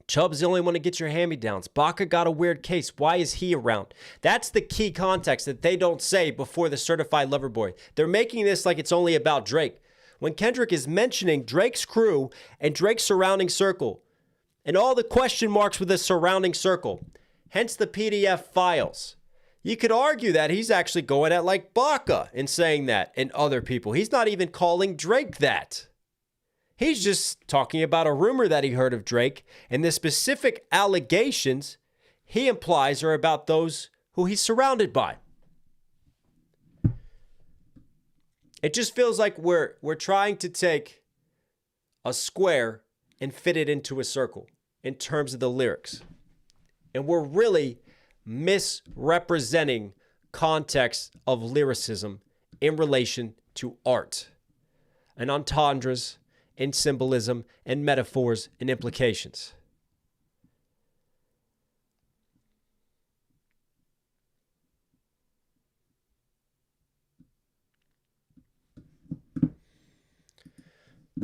Chubb's the only one to get your hand-me-downs. Baca got a weird case. Why is he around? That's the key context that they don't say before the certified lover boy. They're making this like it's only about Drake. When Kendrick is mentioning Drake's crew and Drake's surrounding circle, and all the question marks with the surrounding circle, hence the PDF files. You could argue that he's actually going at like Baca and saying that, and other people. He's not even calling Drake that. He's just talking about a rumor that he heard of Drake, and the specific allegations he implies are about those who he's surrounded by. It just feels like we're trying to take a square and fit it into a circle in terms of the lyrics. And we're really misrepresenting context of lyricism in relation to art and entendres and symbolism and metaphors and implications.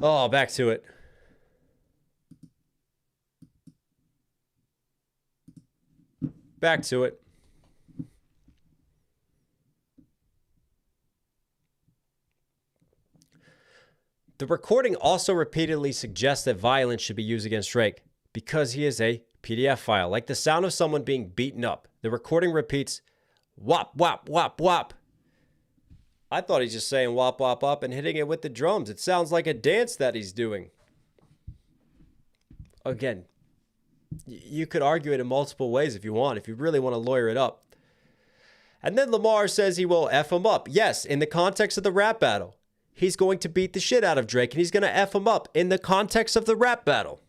Oh, back to it. Back to it. The recording also repeatedly suggests that violence should be used against Drake because he is a PDF file, like the sound of someone being beaten up. The recording repeats, whop, whop, whop, whop. I thought he's just saying whop, whop, whop and hitting it with the drums. It sounds like a dance that he's doing. Again, you could argue it in multiple ways if you want, if you really want to lawyer it up. And then Lamar says he will F him up. Yes, in the context of the rap battle. He's going to beat the shit out of Drake, and he's going to F him up in the context of the rap battle.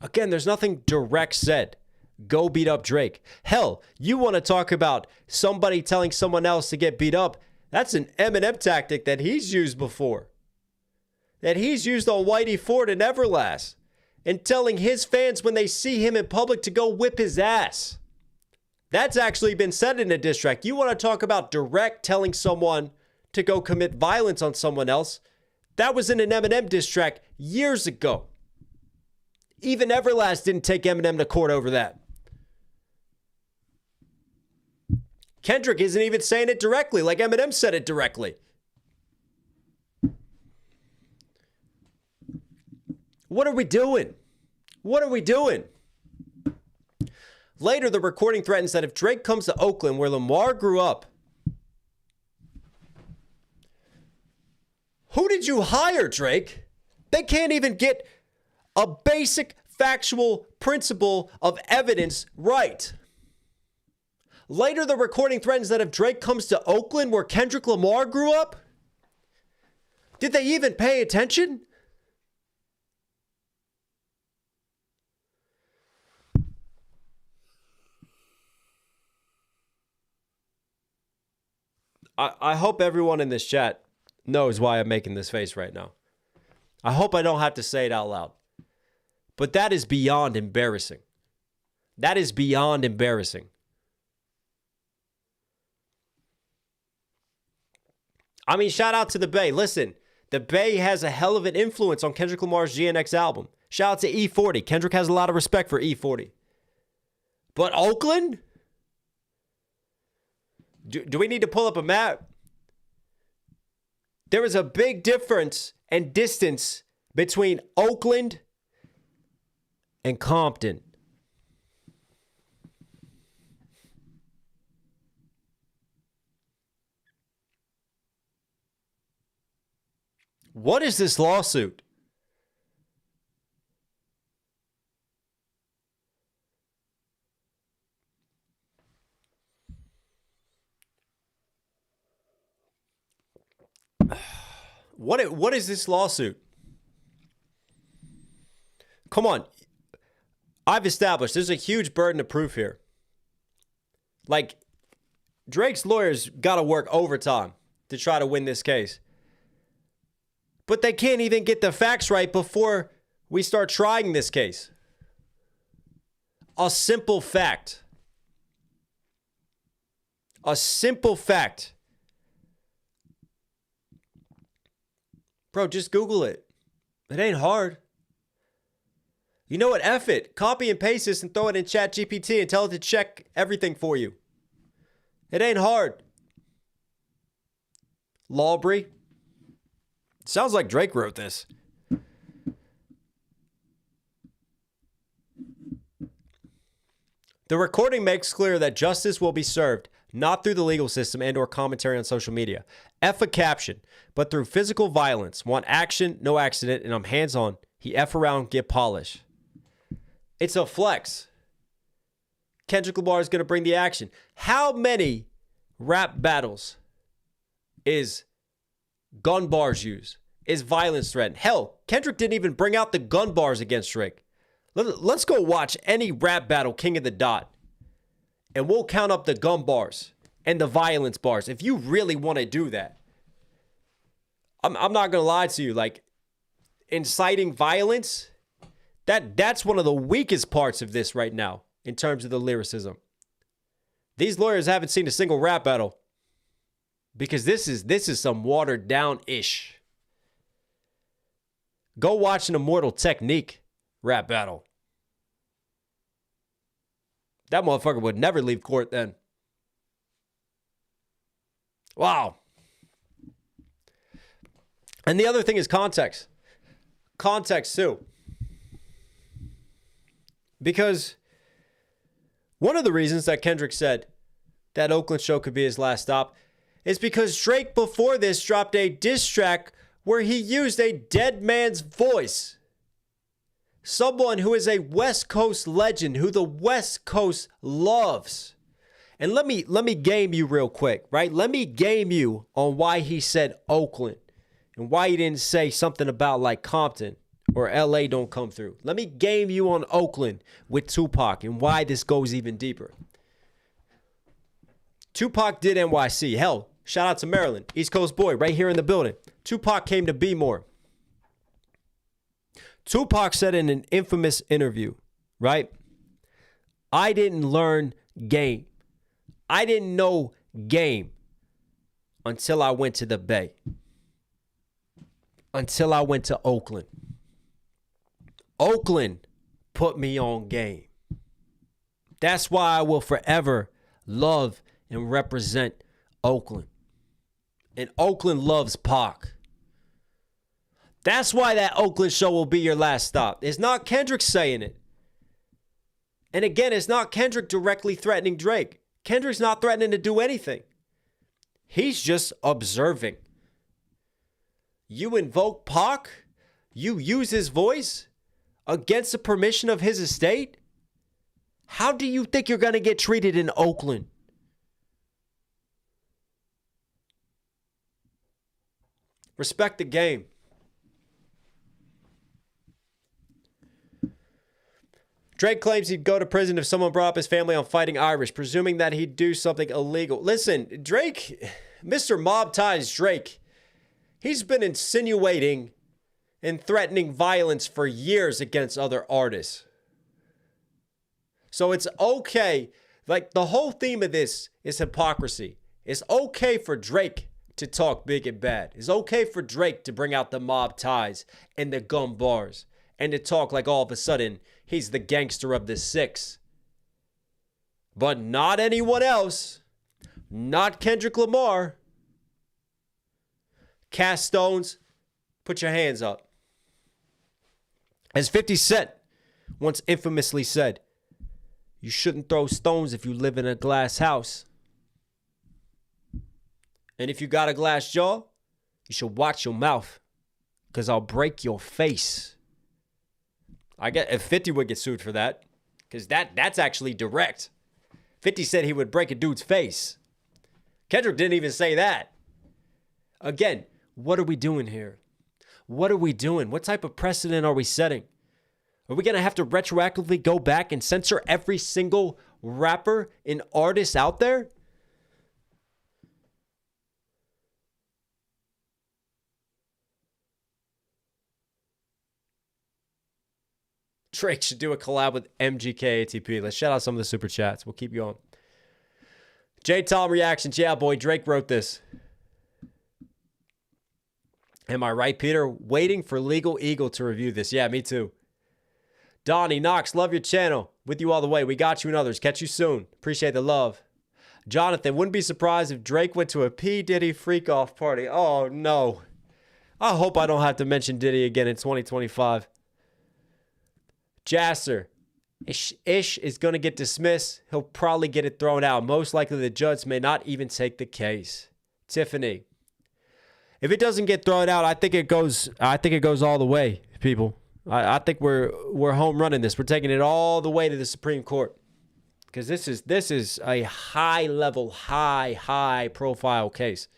Again, there's nothing direct said. Go beat up Drake. Hell, you want to talk about somebody telling someone else to get beat up? That's an Eminem tactic that he's used before. That he's used on Whitey Ford and Everlast. And telling his fans when they see him in public to go whip his ass. That's actually been said in a diss track. You want to talk about direct telling someone to go commit violence on someone else? That was in an Eminem diss track years ago. Even Everlast didn't take Eminem to court over that. Kendrick isn't even saying it directly like Eminem said it directly. What are we doing? What are we doing? Later, the recording threatens that if Drake comes to Oakland, where Lamar grew up, who did you hire, Drake? They can't even get a basic factual principle of evidence right. Later, the recording threatens that if Drake comes to Oakland, where Kendrick Lamar grew up, did they even pay attention? I hope everyone in this chat knows why I'm making this face right now. I hope I don't have to say it out loud. But that is beyond embarrassing. That is beyond embarrassing. I mean, shout out to the Bay. Listen, The Bay has a hell of an influence on Kendrick Lamar's GNX album. Shout out to E40. Kendrick has a lot of respect for E40. But Oakland? Do we need to pull up a map? There is a big difference and distance between Oakland and Compton. What is this lawsuit? What is this lawsuit? Come on. I've established there's a huge burden of proof here. Like, Drake's lawyers got to work overtime to try to win this case. But they can't even get the facts right before we start trying this case. A simple fact. A simple fact. Bro, just Google it. It ain't hard. You know what? F it. Copy and paste this and throw it in ChatGPT and tell it to check everything for you. It ain't hard. Lawbury. Sounds like Drake wrote this. The recording makes clear that justice will be served not through the legal system and or commentary on social media. F a caption, but through physical violence. Want action, no accident, and I'm hands-on. He F around, get polish. It's a flex. Kendrick Lamar is going to bring the action. How many rap battles is gun bars used? Is violence threatened? Hell, Kendrick didn't even bring out the gun bars against Drake. Let's go watch any rap battle, King of the Dot. And we'll count up the gun bars and the violence bars if you really want to do that. I'm not going to lie to you. Like, inciting violence, that's one of the weakest parts of this right now in terms of the lyricism. These lawyers haven't seen a single rap battle because this is some watered down-ish. Go watch an Immortal Technique rap battle. That motherfucker would never leave court then. Wow. And the other thing is context. Context too. Because one of the reasons that Kendrick said that Oakland show could be his last stop is because Drake before this dropped a diss track where he used a dead man's voice. Someone who is a West Coast legend, who the West Coast loves. And let me game you real quick, right? Let me game you on why he said Oakland and why he didn't say something about like Compton or LA don't come through. Let me game you on Oakland with Tupac and why this goes even deeper. Tupac did NYC. Hell, shout out to Maryland. East Coast boy right here in the building. Tupac came to Be-More. Tupac said in an infamous interview, right? I didn't learn game. I didn't know game until I went to the Bay. Until I went to Oakland. Oakland put me on game. That's why I will forever love and represent Oakland. And Oakland loves Pac. That's why that Oakland show will be your last stop. It's not Kendrick saying it. And again, it's not Kendrick directly threatening Drake. Kendrick's not threatening to do anything. He's just observing. You invoke Pac? You use his voice against the permission of his estate? How do you think you're going to get treated in Oakland? Respect the game. Drake claims he'd go to prison if someone brought up his family on Fighting Irish, presuming that he'd do something illegal. Listen, Drake, Mr. Mob Ties Drake, he's been insinuating and threatening violence for years against other artists. So it's okay. Like, the whole theme of this is hypocrisy. It's okay for Drake to talk big and bad. It's okay for Drake to bring out the mob ties and the gun bars and to talk like all of a sudden he's the gangster of the six. But not anyone else. Not Kendrick Lamar. Cast stones, put your hands up. As 50 Cent once infamously said, you shouldn't throw stones if you live in a glass house. And if you got a glass jaw, you should watch your mouth, because I'll break your face. I get if 50 would get sued for that, because that's actually direct. 50 said he would break a dude's face. Kendrick didn't even say that. Again, what are we doing here? What are we doing? What type of precedent are we setting? Are we going to have to retroactively go back and censor every single rapper and artist out there? Drake should do a collab with MGK ATP. Let's shout out some of the super chats. We'll keep going. J Tom reactions. Yeah, boy, Drake wrote this. Am I right, Peter? Waiting for Legal Eagle to review this. Yeah, me too. Donnie, Knox, love your channel. With you all the way. We got you and others. Catch you soon. Appreciate the love. Jonathan, wouldn't be surprised if Drake went to a P. Diddy freak-off party. Oh, no. I hope I don't have to mention Diddy again in 2025. Jasser, Ish is going to get dismissed. He'll probably get it thrown out. Most likely the judge may not even take the case. Tiffany, if it doesn't get thrown out, I think it goes all the way, people. I think we're home running this. We're taking it all the way to the Supreme Court, because this is a high level, high profile case.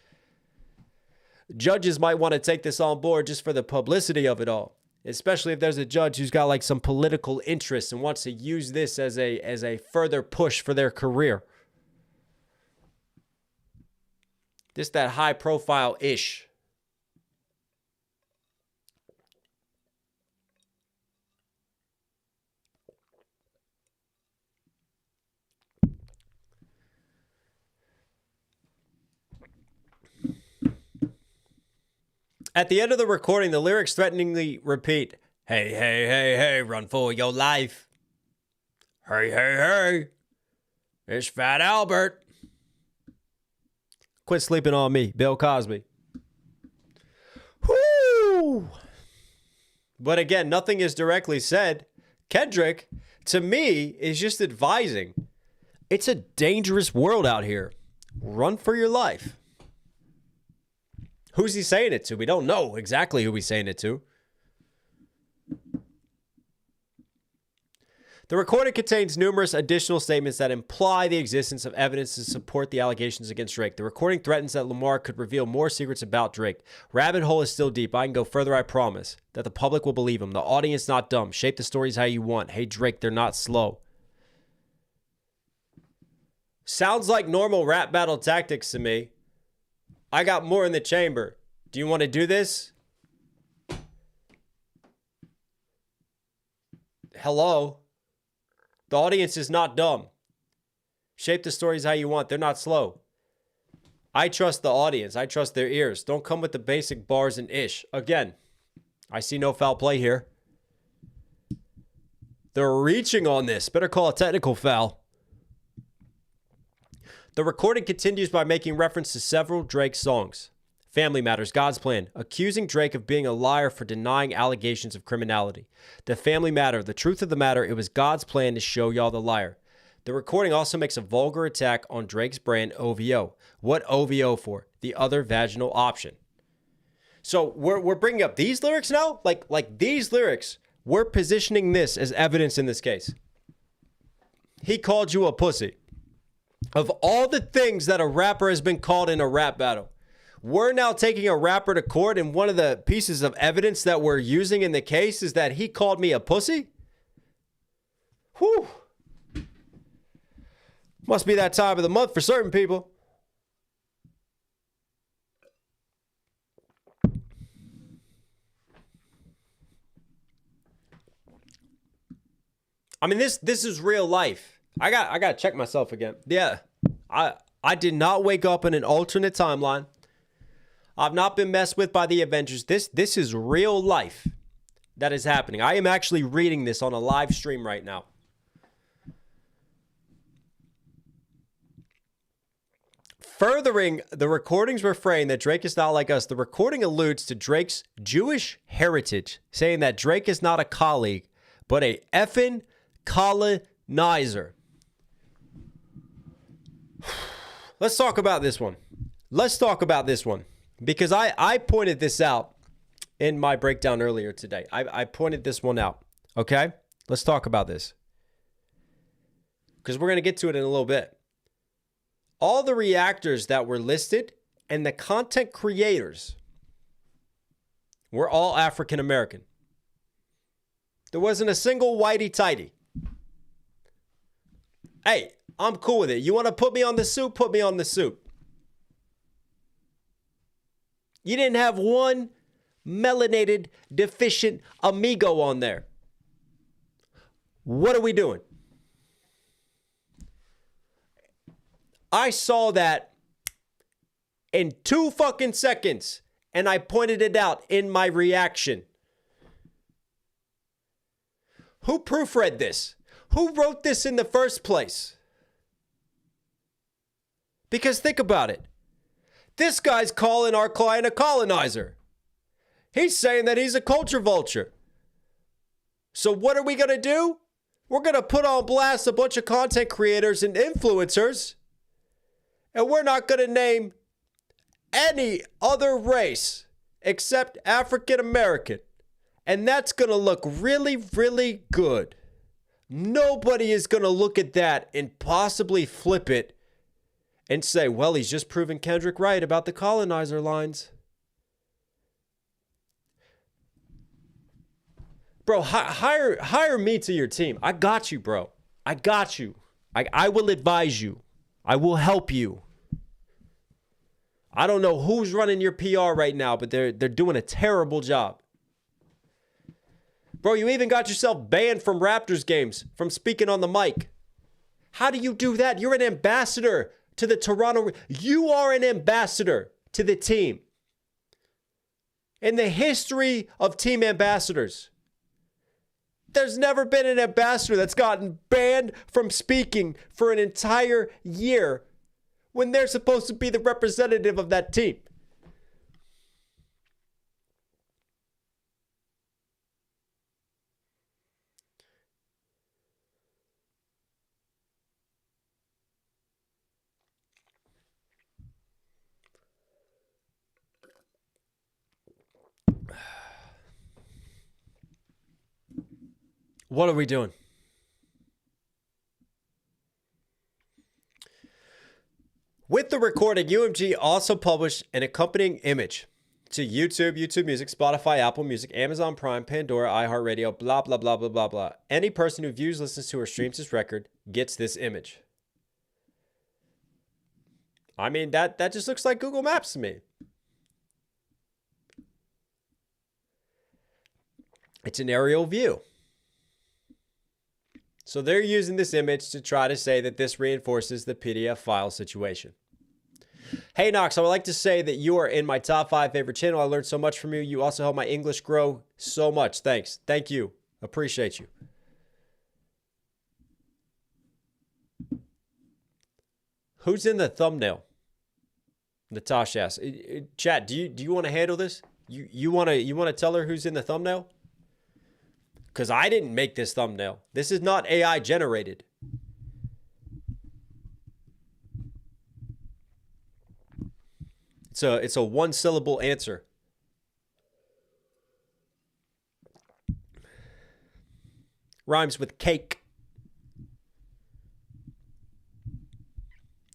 Judges might want to take this on board just for the publicity of it all, especially if there's a judge who's got like some political interest and wants to use this as a further push for their career. Just that high profile ish. At the end of the recording, the lyrics threateningly repeat, hey, hey, hey, hey, run for your life. Hey, hey, hey, it's Fat Albert. Quit sleeping on me, Bill Cosby. Whoo! But again, nothing is directly said. Kendrick, to me, is just advising. It's a dangerous world out here. Run for your life. Who's he saying it to? We don't know exactly who he's saying it to. The recording contains numerous additional statements that imply the existence of evidence to support the allegations against Drake. The recording threatens that Lamar could reveal more secrets about Drake. Rabbit hole is still deep. I can go further, I promise. That the public will believe him. The audience not dumb. Shape the stories how you want. Hey, Drake, they're not slow. Sounds like normal rap battle tactics to me. I got more in the chamber. Do you want to do this? Hello? The audience is not dumb. Shape the stories how you want. They're not slow. I trust the audience. I trust their ears. Don't come with the basic bars and ish. Again, I see no foul play here. They're reaching on this. Better call a technical foul. The recording continues by making reference to several Drake songs. Family Matters, God's Plan, accusing Drake of being a liar for denying allegations of criminality. The Family Matter, the truth of the matter, it was God's plan to show y'all the liar. The recording also makes a vulgar attack on Drake's brand OVO. What OVO for? The other vaginal option. So we're bringing up these lyrics now? Like these lyrics, we're positioning this as evidence in this case. He called you a pussy. Of all the things that a rapper has been called in a rap battle, we're now taking a rapper to court, and one of the pieces of evidence that we're using in the case is that he called me a pussy? Whew. Must be that time of the month for certain people. I mean, this is real life. I got to check myself again. Yeah, I did not wake up in an alternate timeline. I've not been messed with by the Avengers. This is real life that is happening. I am actually reading this on a live stream right now. Furthering the recording's refrain that Drake is not like us, the recording alludes to Drake's Jewish heritage, saying that Drake is not a colleague, but a effing colonizer. Let's talk about this one. Because I pointed this out in my breakdown earlier today. I pointed this one out. Okay? Let's talk about this. Because we're going to get to it in a little bit. All the reactors that were listed and the content creators were all African American. There wasn't a single whitey-tighty. Hey, I'm cool with it. You want to put me on the suit? Put me on the suit. You didn't have one melanated, deficient amigo on there. What are we doing? I saw that in 2 fucking seconds, and I pointed it out in my reaction. Who proofread this? Who wrote this in the first place? Because think about it. This guy's calling our client a colonizer. He's saying that he's a culture vulture. So what are we going to do? We're going to put on blast a bunch of content creators and influencers. And we're not going to name any other race except African American. And that's going to look really, really good. Nobody is going to look at that and possibly flip it and say, well, he's just proving Kendrick right about the colonizer lines. Bro, hire me to your team. I got you, bro. I got you. I will advise you. I will help you. I don't know who's running your PR right now, but they're doing a terrible job. Bro, you even got yourself banned from Raptors games from speaking on the mic. How do you do that? You're an ambassador to the Toronto. You are an ambassador to the team. In the history of team ambassadors, there's never been an ambassador that's gotten banned from speaking for an entire year when they're supposed to be the representative of that team. What are we doing? With the recording, UMG also published an accompanying image to YouTube, YouTube Music, Spotify, Apple Music, Amazon Prime, Pandora, iHeartRadio, blah, blah, blah, blah, blah, blah. Any person who views, listens to, or streams this record gets this image. I mean, that just looks like Google Maps to me. It's an aerial view. So they're using this image to try to say that this reinforces the PDF file situation. Hey, Knox, I would like to say that you are in my top 5 favorite channel. I learned so much from you. You also helped my English grow so much. Thanks. Thank you. Appreciate you. Who's in the thumbnail? Natasha asks. Chat, do you want to handle this? You want to tell her who's in the thumbnail? Because I didn't make this thumbnail. This is not AI generated. It's a 1-syllable answer. Rhymes with cake.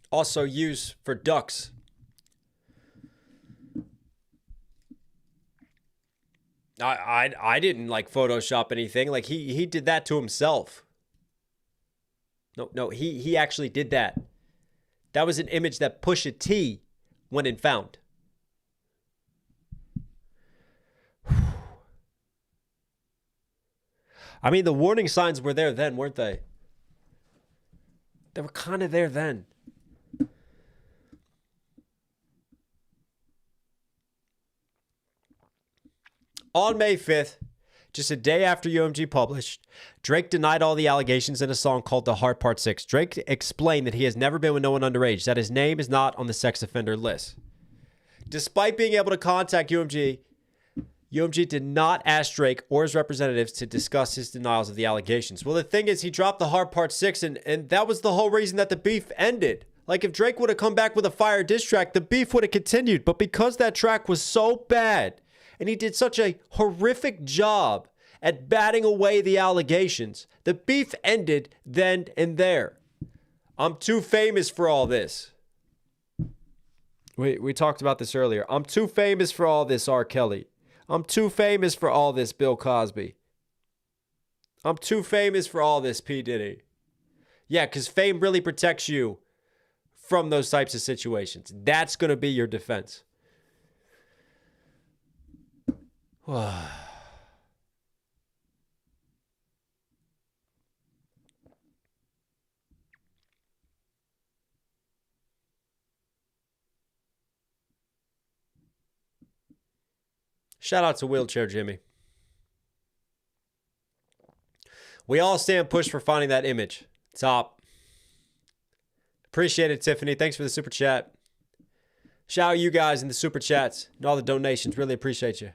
Also used for ducks. I didn't like Photoshop anything. Like he did that to himself. No, he actually did that. That was an image that Pusha T went and found. I mean, the warning signs were there then, weren't they? They were kind of there then. On May 5th, just a day after UMG published, Drake denied all the allegations in a song called The Heart Part 6. Drake explained that he has never been with no one underage, that his name is not on the sex offender list. Despite being able to contact UMG did not ask Drake or his representatives to discuss his denials of the allegations. Well, the thing is, he dropped The Heart Part 6, and that was the whole reason that the beef ended. Like, if Drake would have come back with a fire diss track, the beef would have continued. But because that track was so bad, and he did such a horrific job at batting away the allegations, the beef ended then and there. I'm too famous for all this. We talked about this earlier. I'm too famous for all this, R. Kelly. I'm too famous for all this, Bill Cosby. I'm too famous for all this, P. Diddy. Yeah, because fame really protects you from those types of situations. That's going to be your defense. Shout out to Wheelchair Jimmy. We all stand push for finding that image. Top. Appreciate it, Tiffany. Thanks for the super chat. Shout out you guys in the super chats and all the donations. Really appreciate you.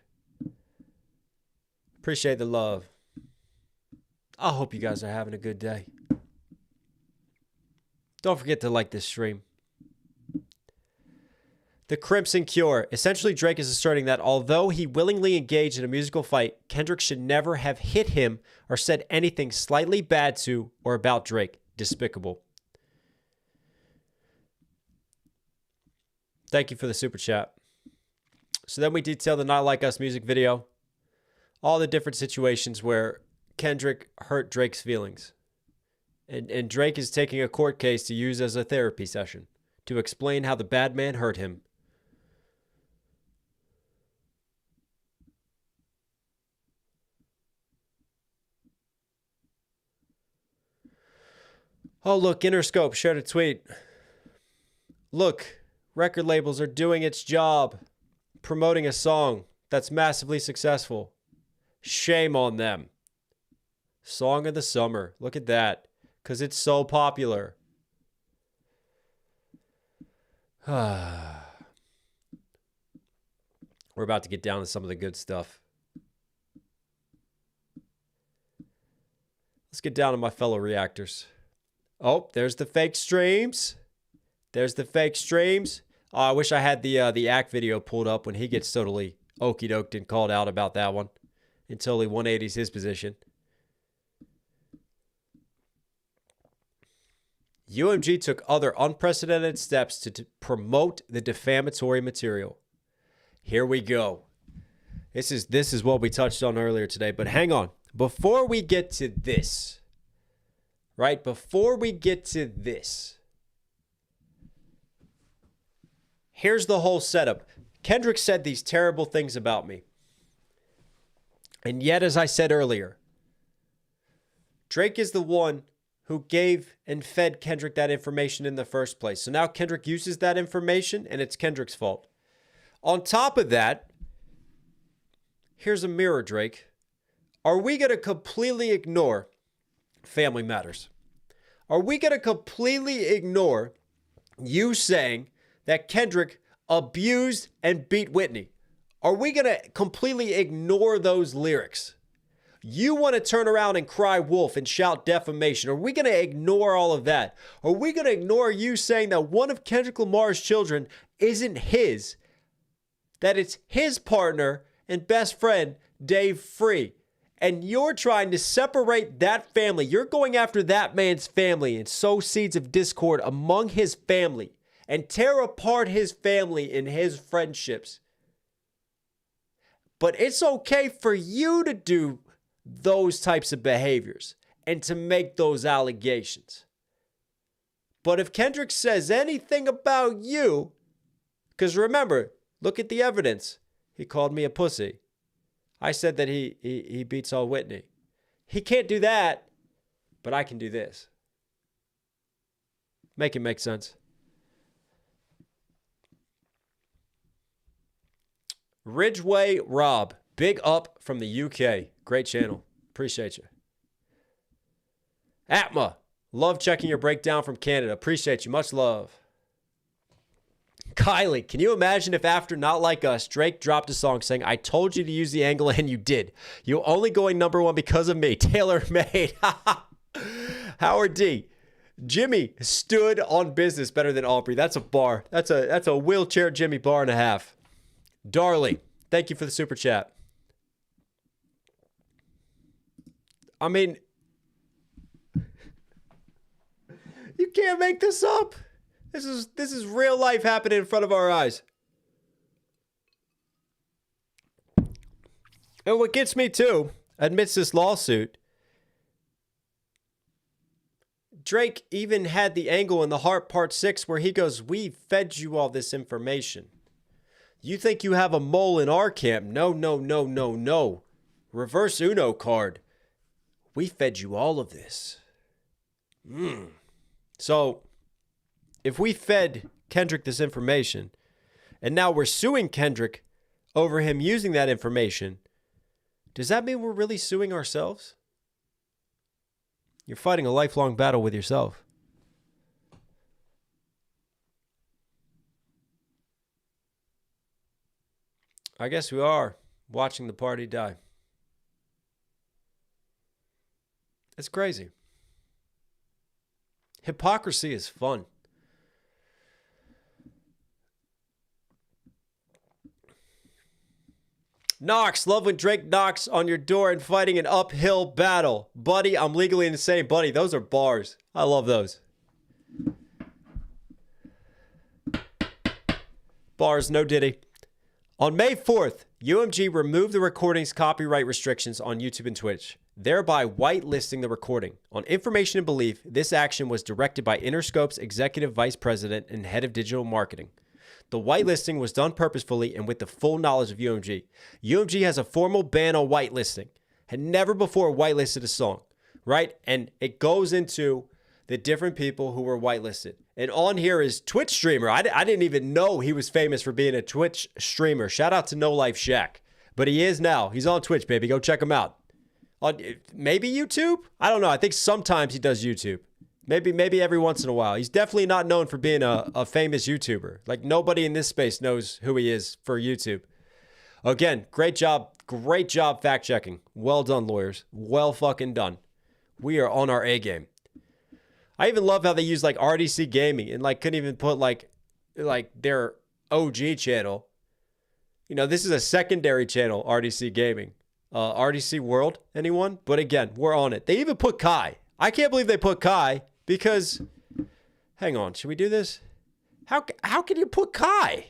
Appreciate the love. I hope you guys are having a good day. Don't forget to like this stream. The Crimson Cure. Essentially, Drake is asserting that although he willingly engaged in a musical fight, Kendrick should never have hit him or said anything slightly bad to or about Drake. Despicable. Thank you for the super chat. So then we detail the Not Like Us music video. All the different situations where Kendrick hurt Drake's feelings. And Drake is taking a court case to use as a therapy session to explain how the bad man hurt him. Oh, look, Interscope shared a tweet. Look, record labels are doing its job, promoting a song that's massively successful. Shame on them. Song of the summer. Look at that. Because it's so popular. We're about to get down to some of the good stuff. Let's get down to my fellow reactors. Oh, there's the fake streams. There's the fake streams. Oh, I wish I had the act video pulled up when he gets totally okey-doked and called out about that one. And totally 180s his position. UMG took other unprecedented steps to promote the defamatory material. Here we go. This is what we touched on earlier today, but hang on. Before we get to this, right? Before we get to this, here's the whole setup. Kendrick said these terrible things about me. And yet, as I said earlier, Drake is the one who gave and fed Kendrick that information in the first place. So now Kendrick uses that information and it's Kendrick's fault. On top of that, here's a mirror, Drake. Are we going to completely ignore Family Matters? Are we going to completely ignore you saying that Kendrick abused and beat Whitney? Are we going to completely ignore those lyrics? You want to turn around and cry wolf and shout defamation. Are we going to ignore all of that? Are we going to ignore you saying that one of Kendrick Lamar's children isn't his? That it's his partner and best friend, Dave Free. And you're trying to separate that family. You're going after that man's family and sow seeds of discord among his family and tear apart his family and his friendships. But it's okay for you to do those types of behaviors and to make those allegations. But if Kendrick says anything about you, because remember, look at the evidence. He called me a pussy. I said that he beats all Whitney. He can't do that, but I can do this. Make it make sense. Ridgeway Rob. Big up from the UK. Great channel. Appreciate you. Atma. Love checking your breakdown from Canada. Appreciate you. Much love. Kylie, can you imagine if after Not Like Us, Drake dropped a song saying, I told you to use the angle and you did. You're only going #1 because of me. Taylor made. Howard D. Jimmy stood on business better than Aubrey. That's a bar. That's a wheelchair Jimmy bar and a half. Darley, thank you for the super chat. I mean, you can't make this up. This is real life happening in front of our eyes. And what gets me too, amidst this lawsuit, Drake even had the angle in The Heart Part 6 where he goes, we fed you all this information. You think you have a mole in our camp? No, no, no, no, no. Reverse Uno card. We fed you all of this. So, if we fed Kendrick this information, and now we're suing Kendrick over him using that information, does that mean we're really suing ourselves? You're fighting a lifelong battle with yourself. I guess we are watching the party die. It's crazy. Hypocrisy is fun. Knox, love when Drake knocks on your door and fighting an uphill battle. Buddy, I'm legally insane. Buddy, those are bars. I love those. Bars, no Diddy. On May 4th, UMG removed the recording's copyright restrictions on YouTube and Twitch, thereby whitelisting the recording. On information and belief, this action was directed by Interscope's Executive Vice President and Head of Digital Marketing. The whitelisting was done purposefully and with the full knowledge of UMG. UMG has a formal ban on whitelisting. Had never before whitelisted a song, right? And it goes into the different people who were whitelisted. And on here is Twitch streamer. I didn't even know he was famous for being a Twitch streamer. Shout out to No Life Shaq. But he is now. He's on Twitch, baby. Go check him out. On maybe YouTube? I don't know. I think sometimes he does YouTube. Maybe every once in a while. He's definitely not known for being a famous YouTuber. Like, nobody in this space knows who he is for YouTube. Again, great job fact checking. Well done, lawyers. Well fucking done. We are on our A game. I even love how they use like RDC Gaming and like couldn't even put like their OG channel. You know, this is a secondary channel, RDC Gaming. RDC World, anyone? But again, we're on it. They even put Kai. I can't believe they put Kai because, hang on, should we do this? How can you put Kai?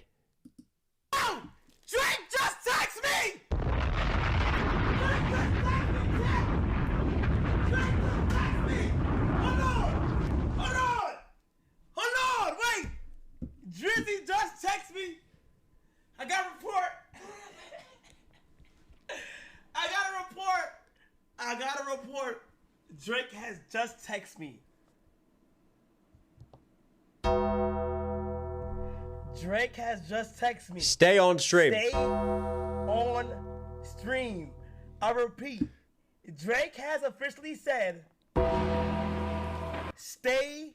Oh, Drake just text me! Hold on, wait! Drizzy just text me. I got a report. I got a report. Drake has just texted me. Drake has just texted me. Stay on stream. Stay on stream. I repeat, Drake has officially said, stay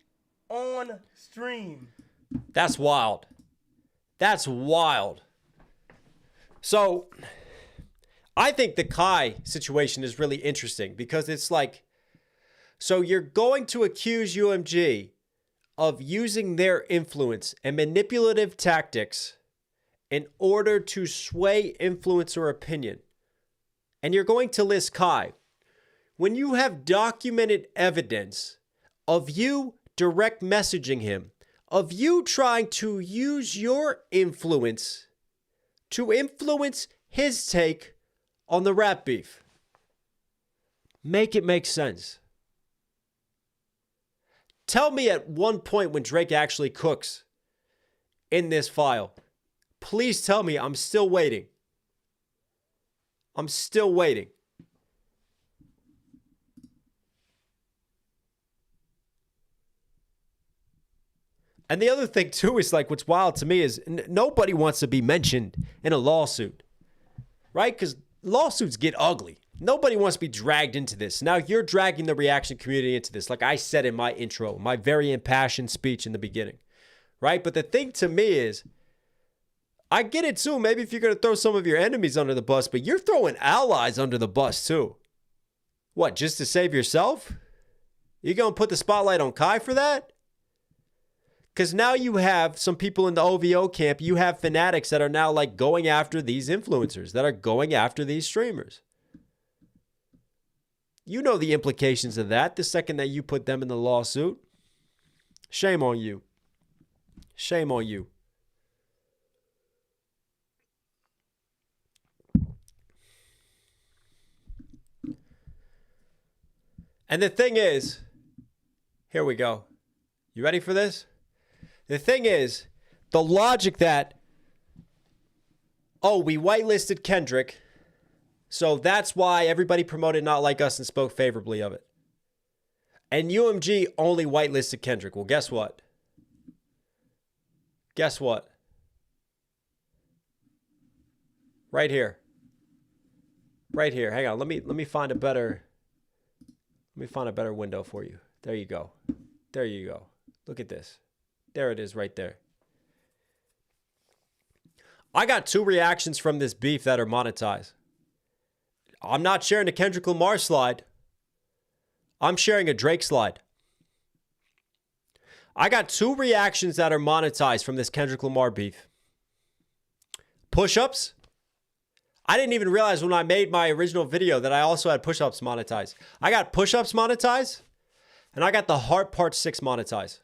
on stream. That's wild. That's wild. So, I think the Kai situation is really interesting because it's like, so you're going to accuse UMG of using their influence and manipulative tactics in order to sway influence or opinion. And you're going to list Kai. When you have documented evidence of you direct messaging him, of you trying to use your influence to influence his take on the rap beef. Make it make sense. Tell me at one point when Drake actually cooks in this file. Please tell me. I'm still waiting. I'm still waiting. And the other thing too is like what's wild to me is nobody wants to be mentioned in a lawsuit. Right? Because lawsuits get ugly. Nobody wants to be dragged into this. Now you're dragging the reaction community into this, like I said in my intro, my very impassioned speech in the beginning, right? But the thing to me is, I get it too. Maybe if you're going to throw some of your enemies under the bus, but you're throwing allies under the bus too. What, just to save yourself? You going to put the spotlight on Kai for that? Because now you have some people in the OVO camp, you have fanatics that are now like going after these influencers, that are going after these streamers. You know the implications of that the second that you put them in the lawsuit. Shame on you. Shame on you. And the thing is, here we go. You ready for this? The thing is, the logic that, oh, we whitelisted Kendrick, so that's why everybody promoted Not Like Us and spoke favorably of it. And UMG only whitelisted Kendrick. Well, guess what? Guess what? Right here. Right here. Hang on. Let me find a better window for you. There you go. There you go. Look at this. There it is right there. I got 2 reactions from this beef that are monetized. I'm not sharing a Kendrick Lamar slide. I'm sharing a Drake slide. I got 2 reactions that are monetized from this Kendrick Lamar beef. Push-ups. I didn't even realize when I made my original video that I also had push-ups monetized. I got push-ups monetized, and I got the Heart Part 6 monetized.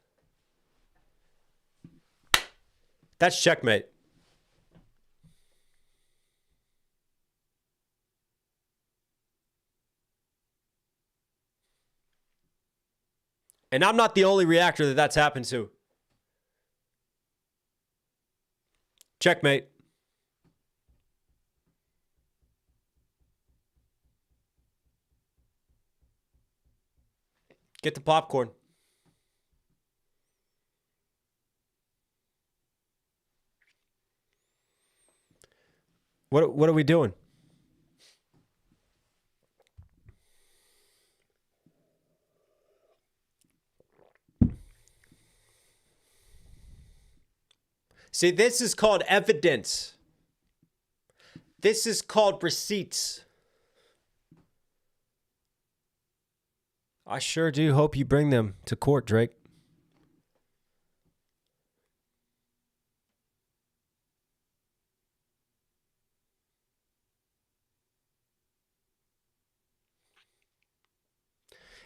That's checkmate. And I'm not the only reactor that that's happened to. Checkmate. Get the popcorn. What are we doing? See, this is called evidence. This is called receipts. I sure do hope you bring them to court, Drake.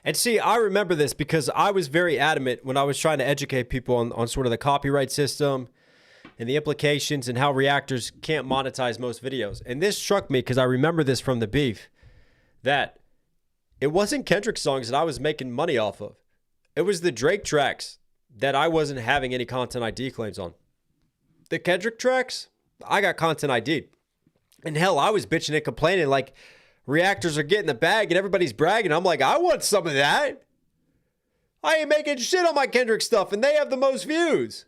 And see, I remember this because I was very adamant when I was trying to educate people on sort of the copyright system and the implications and how reactors can't monetize most videos. And this struck me because I remember this from the beef, that it wasn't Kendrick songs that I was making money off of. It was the Drake tracks that I wasn't having any content ID claims on. The Kendrick tracks, I got content ID. And hell, I was bitching and complaining like reactors are getting the bag and everybody's bragging. I'm like, I want some of that. I ain't making shit on my Kendrick stuff and they have the most views.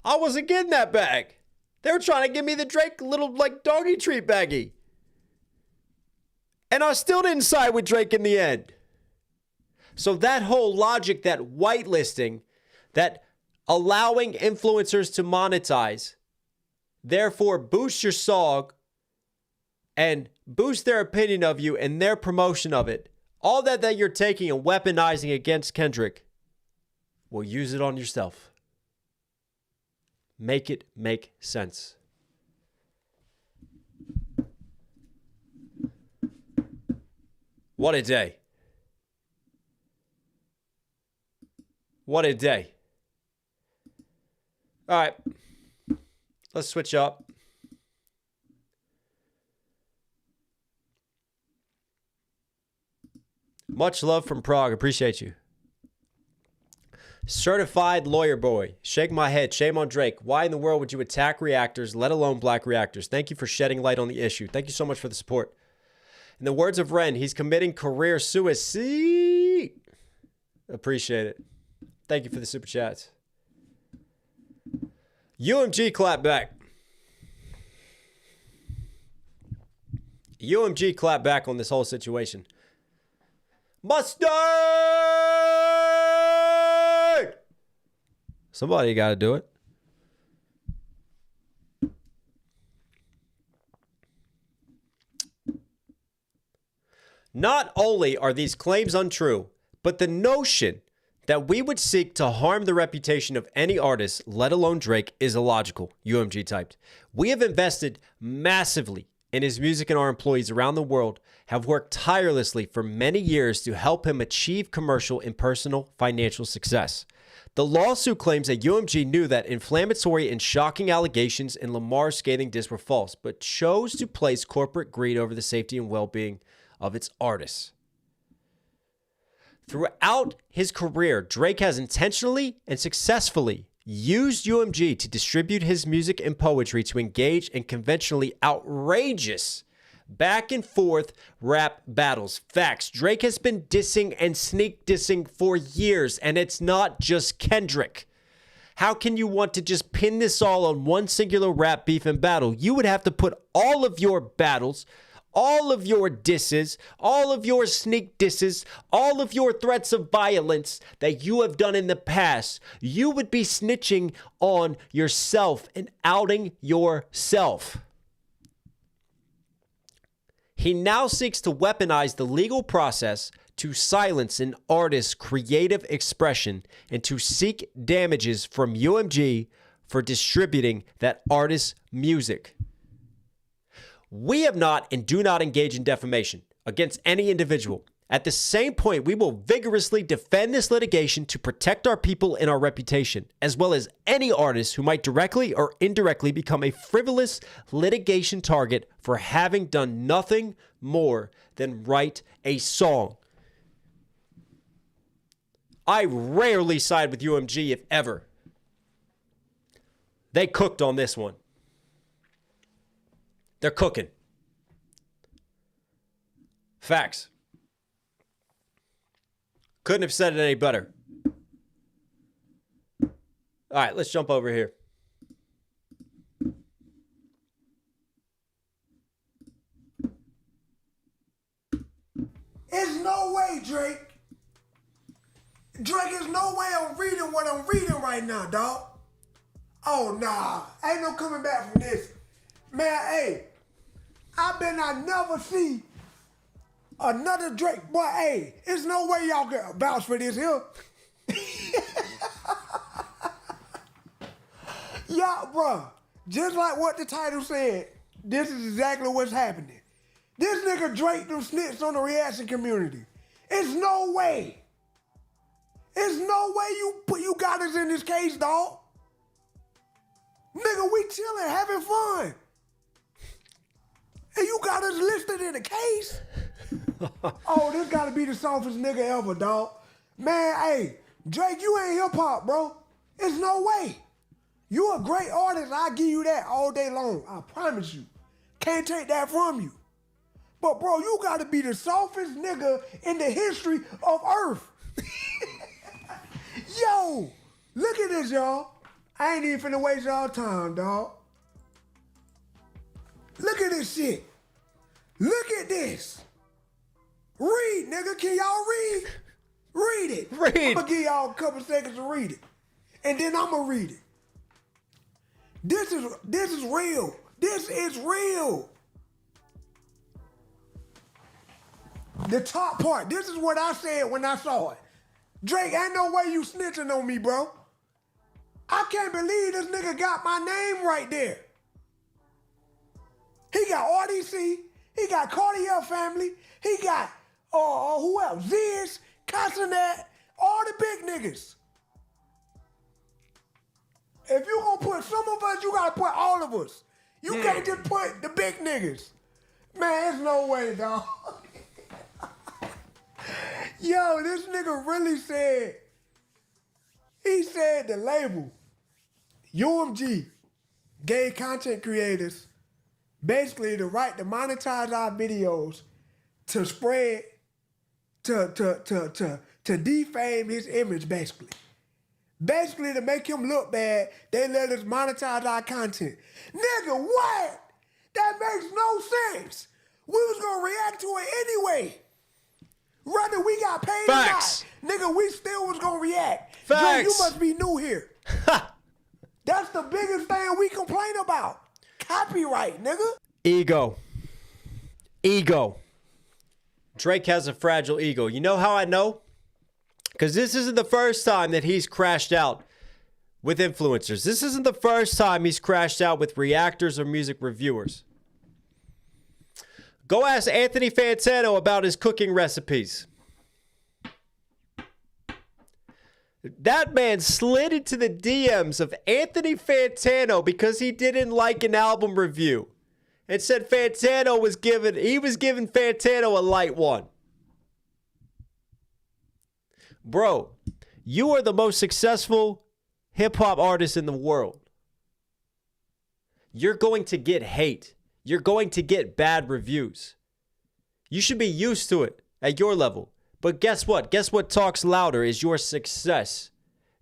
I wasn't getting that bag. They were trying to give me the Drake little like doggy treat baggie. And I still didn't side with Drake in the end. So that whole logic, that whitelisting, that allowing influencers to monetize, therefore boost your song and boost their opinion of you and their promotion of it, all that you're taking and weaponizing against Kendrick, well, use it on yourself. Make it make sense. What a day. What a day. All right. Let's switch up. Much love from Prague. Appreciate you. Certified lawyer boy. Shake my head. Shame on Drake. Why in the world would you attack reactors, let alone black reactors? Thank you for shedding light on the issue. Thank you so much for the support. In the words of Ren, he's committing career suicide. Appreciate it. Thank you for the super chats. UMG clap back. UMG clapped back on this whole situation. Mustard! Somebody got to do it. Not only are these claims untrue, but the notion that we would seek to harm the reputation of any artist, let alone Drake, is illogical, UMG typed. We have invested massively in his music, and our employees around the world have worked tirelessly for many years to help him achieve commercial and personal financial success. The lawsuit claims that UMG knew that inflammatory and shocking allegations in Lamar's scathing diss were false, but chose to place corporate greed over the safety and well-being of its artists. Throughout his career, Drake has intentionally and successfully used UMG to distribute his music and poetry to engage in conventionally outrageous back and forth rap battles. Facts. Drake has been dissing and sneak dissing for years, and it's not just Kendrick. How can you want to just pin this all on one singular rap beef and battle? You would have to put all of your battles, all of your disses, all of your sneak disses, all of your threats of violence that you have done in the past. You would be snitching on yourself and outing yourself. He now seeks to weaponize the legal process to silence an artist's creative expression and to seek damages from UMG for distributing that artist's music. We have not and do not engage in defamation against any individual. At the same point, we will vigorously defend this litigation to protect our people and our reputation, as well as any artist who might directly or indirectly become a frivolous litigation target for having done nothing more than write a song. I rarely side with UMG, if ever. They cooked on this one. They're cooking. Facts. Couldn't have said it any better. All right, let's jump over here. There's no way, Drake. Drake, there's no way I'm reading what I'm reading right now, dog. Oh, nah. Ain't no coming back from this. Man, hey, I bet I never see another Drake. Boy, hey, there's no way y'all can vouch for this here. Y'all, bruh, just like what the title said, this is exactly what's happening. This nigga Drake them snitched on the reaction community. It's no way. It's no way you got us in this case, dog. Nigga, we chilling, having fun. And you got us listed in the case? Oh, this gotta be the softest nigga ever, dog. Man, hey, Drake, you ain't hip-hop, bro. There's no way. You a great artist, I'll give you that all day long. I promise you. Can't take that from you. But, bro, you gotta be the softest nigga in the history of Earth. Yo, look at this, y'all. I ain't even finna waste y'all time, dog. Look at this shit. Look at this. Read, nigga. Can y'all read? Read it. Read. I'm gonna give y'all a couple seconds to read it. And then I'm gonna read it. This is real. This is real. The top part. This is what I said when I saw it. Drake, ain't no way you snitching on me, bro. I can't believe this nigga got my name right there. He got RDC. He got Cartier family. He got, who else? Ziz, Castanet, all the big niggas. If you gonna put some of us, you gotta put all of us. You can't just put the big niggas. Man, there's no way, dog. Yo, this nigga really said, he said the label, UMG, gave content creators basically the right to monetize our videos to spread, to defame his image, basically. Basically, to make him look bad, they let us monetize our content. Nigga, what? That makes no sense. We was gonna react to it anyway. Whether we got paid Facts. or not, nigga, we still was gonna react. Facts. Dre, you must be new here. That's the biggest thing we complain about. Copyright, nigga. Ego. Drake has a fragile ego. You know how I know? Because this isn't the first time that he's crashed out with influencers. This isn't the first time he's crashed out with reactors or music reviewers. Go ask Anthony Fantano about his cooking recipes. That man slid into the DMs of Anthony Fantano because he didn't like an album review and said Fantano was giving Fantano a light one. Bro, you are the most successful hip-hop artist in the world. You're going to get hate. You're going to get bad reviews. You should be used to it at your level. But guess what? Guess what talks louder is your success,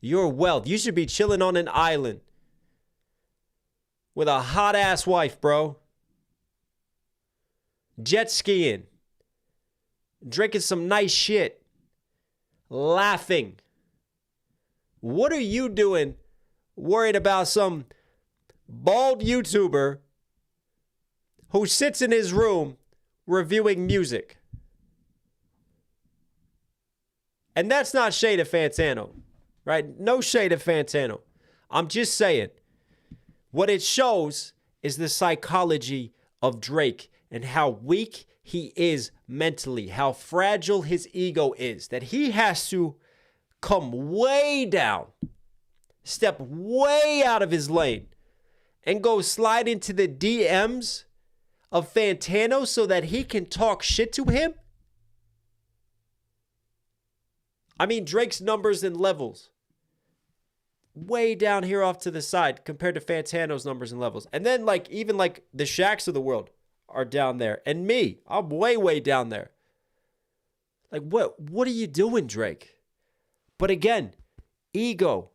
your wealth. You should be chilling on an island with a hot-ass wife, bro. Jet skiing. Drinking some nice shit. Laughing. What are you doing worried about some bald YouTuber who sits in his room reviewing music? And that's not shade of Fantano, right? No shade of Fantano. I'm just saying, what it shows is the psychology of Drake and how weak he is mentally, how fragile his ego is, that he has to come way down, step way out of his lane, and go slide into the DMs of Fantano so that he can talk shit to him? I mean, Drake's numbers and levels way down here off to the side compared to Fantano's numbers and levels. And then even the Shaqs of the world are down there. And me, I'm way, way down there. Like, what are you doing, Drake? But again, ego.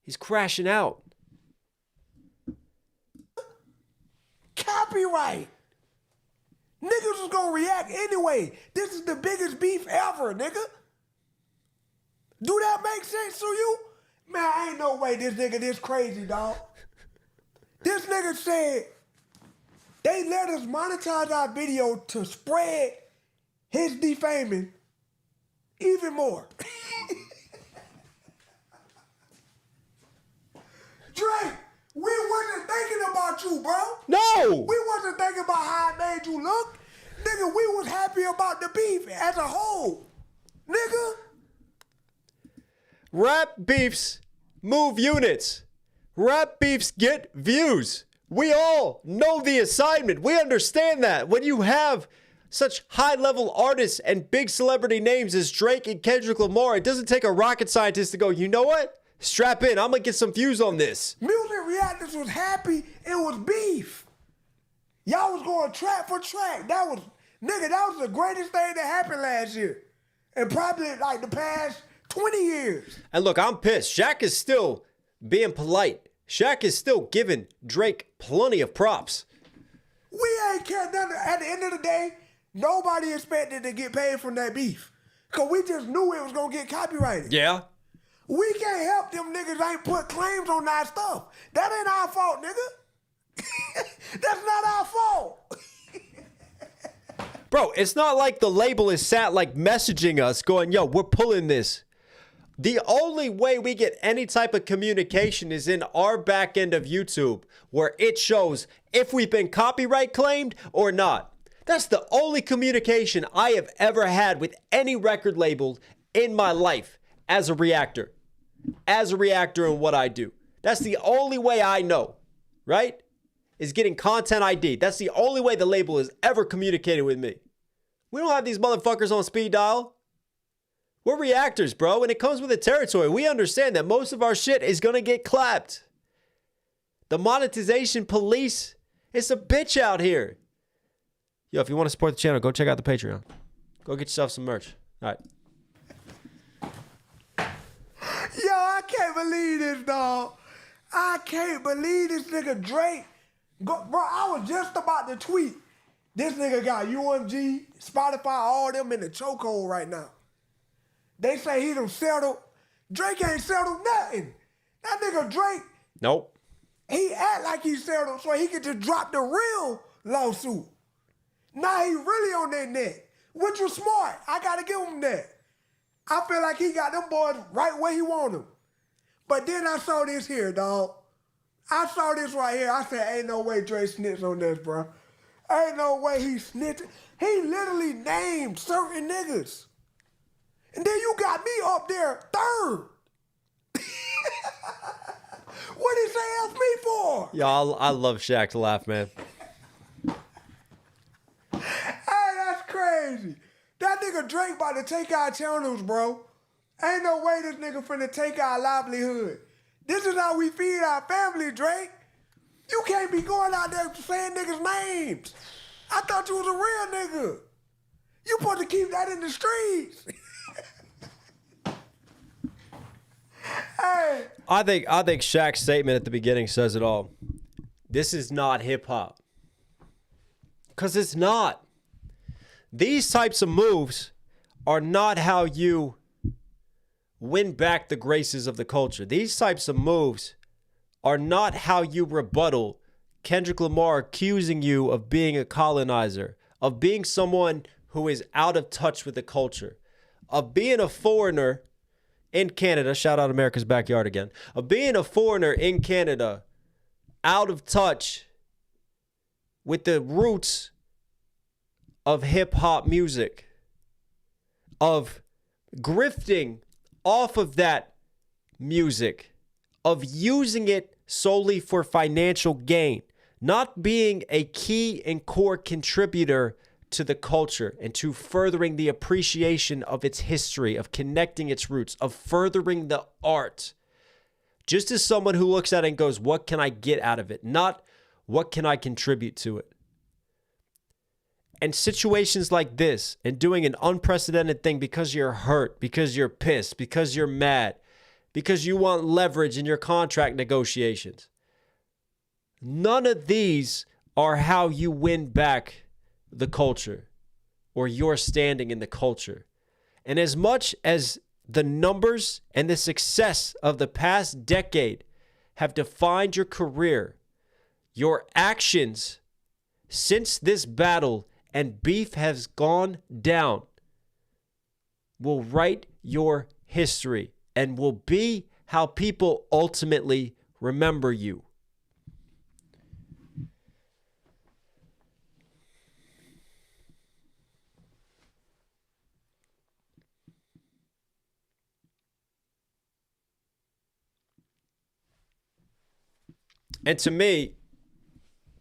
He's crashing out. Copyright. Niggas was gonna react anyway. This is the biggest beef ever, nigga. Do that make sense to you? Man, ain't no way this nigga this crazy, dog. This nigga said they let us monetize our video to spread his defaming even more. Drake, we wasn't thinking about you, bro. No! We wasn't thinking about how it made you look. Nigga, we was happy about the beef as a whole. Nigga. Rap beefs move units. Rap beefs get views. We all know the assignment. We understand that. When you have such high-level artists and big celebrity names as Drake and Kendrick Lamar, it doesn't take a rocket scientist to go, you know what? Strap in. I'm going to get some views on this. Music reactors was happy. It was beef. Y'all was going track for track. That was the greatest thing that happened last year. And probably the past 20 years. And look, I'm pissed. Shaq is still being polite. Shaq is still giving Drake plenty of props. We ain't care nothing. At the end of the day, nobody expected to get paid from that beef. Because we just knew it was going to get copyrighted. Yeah. We can't help them niggas ain't put claims on our stuff. That ain't our fault, nigga. That's not our fault. Bro, it's not like the label is sat messaging us going, yo, we're pulling this. The only way we get any type of communication is in our back end of YouTube, where it shows if we've been copyright claimed or not. That's the only communication I have ever had with any record label in my life as a reactor. As a reactor in what I do. That's the only way I know, right? Is getting content ID. That's the only way the label has ever communicated with me. We don't have these motherfuckers on speed dial. We're reactors, bro, and it comes with the territory. We understand that most of our shit is going to get clapped. The monetization police, it's a bitch out here. Yo, if you want to support the channel, go check out the Patreon. Go get yourself some merch. All right. Yo, I can't believe this, dog. I can't believe this nigga Drake. Bro, I was just about to tweet. This nigga got UMG, Spotify, all them in the chokehold right now. They say he done settled. Drake ain't settled nothing. That nigga Drake, Nope. he act like he settled so he could just drop the real lawsuit. Now he really on their neck, which was smart. I gotta give him that. I feel like he got them boys right where he want them. But then I saw this here, dog. I saw this right here. I said, ain't no way Drake snitched on this, bro. Ain't no way he snitched. He literally named certain niggas. And then you got me up there third. What did he say ask me for? Y'all, I love Shaq's laugh, man. Hey, that's crazy. That nigga Drake about to take our channels, bro. Ain't no way this nigga finna take our livelihood. This is how we feed our family, Drake. You can't be going out there saying niggas' names. I thought you was a real nigga. You supposed to keep that in the streets. Hey. I think Shaq's statement at the beginning says it all. This is not hip hop. Because it's not. These types of moves are not how you win back the graces of the culture. These types of moves are not how you rebuttal Kendrick Lamar accusing you of being a colonizer, of being someone who is out of touch with the culture, of being a foreigner in Canada, shout out America's backyard again, of being a foreigner in Canada, out of touch with the roots of hip hop music, of grifting off of that music, of using it solely for financial gain, not being a key and core contributor to the culture and to furthering the appreciation of its history, of connecting its roots, of furthering the art. Just as someone who looks at it and goes, what can I get out of it? Not what can I contribute to it? And situations like this, and doing an unprecedented thing because you're hurt, because you're pissed, because you're mad, because you want leverage in your contract negotiations. None of these are how you win back the culture or your standing in the culture. And as much as the numbers and the success of the past decade have defined your career, your actions since this battle and beef has gone down will write your history and will be how people ultimately remember you. And to me,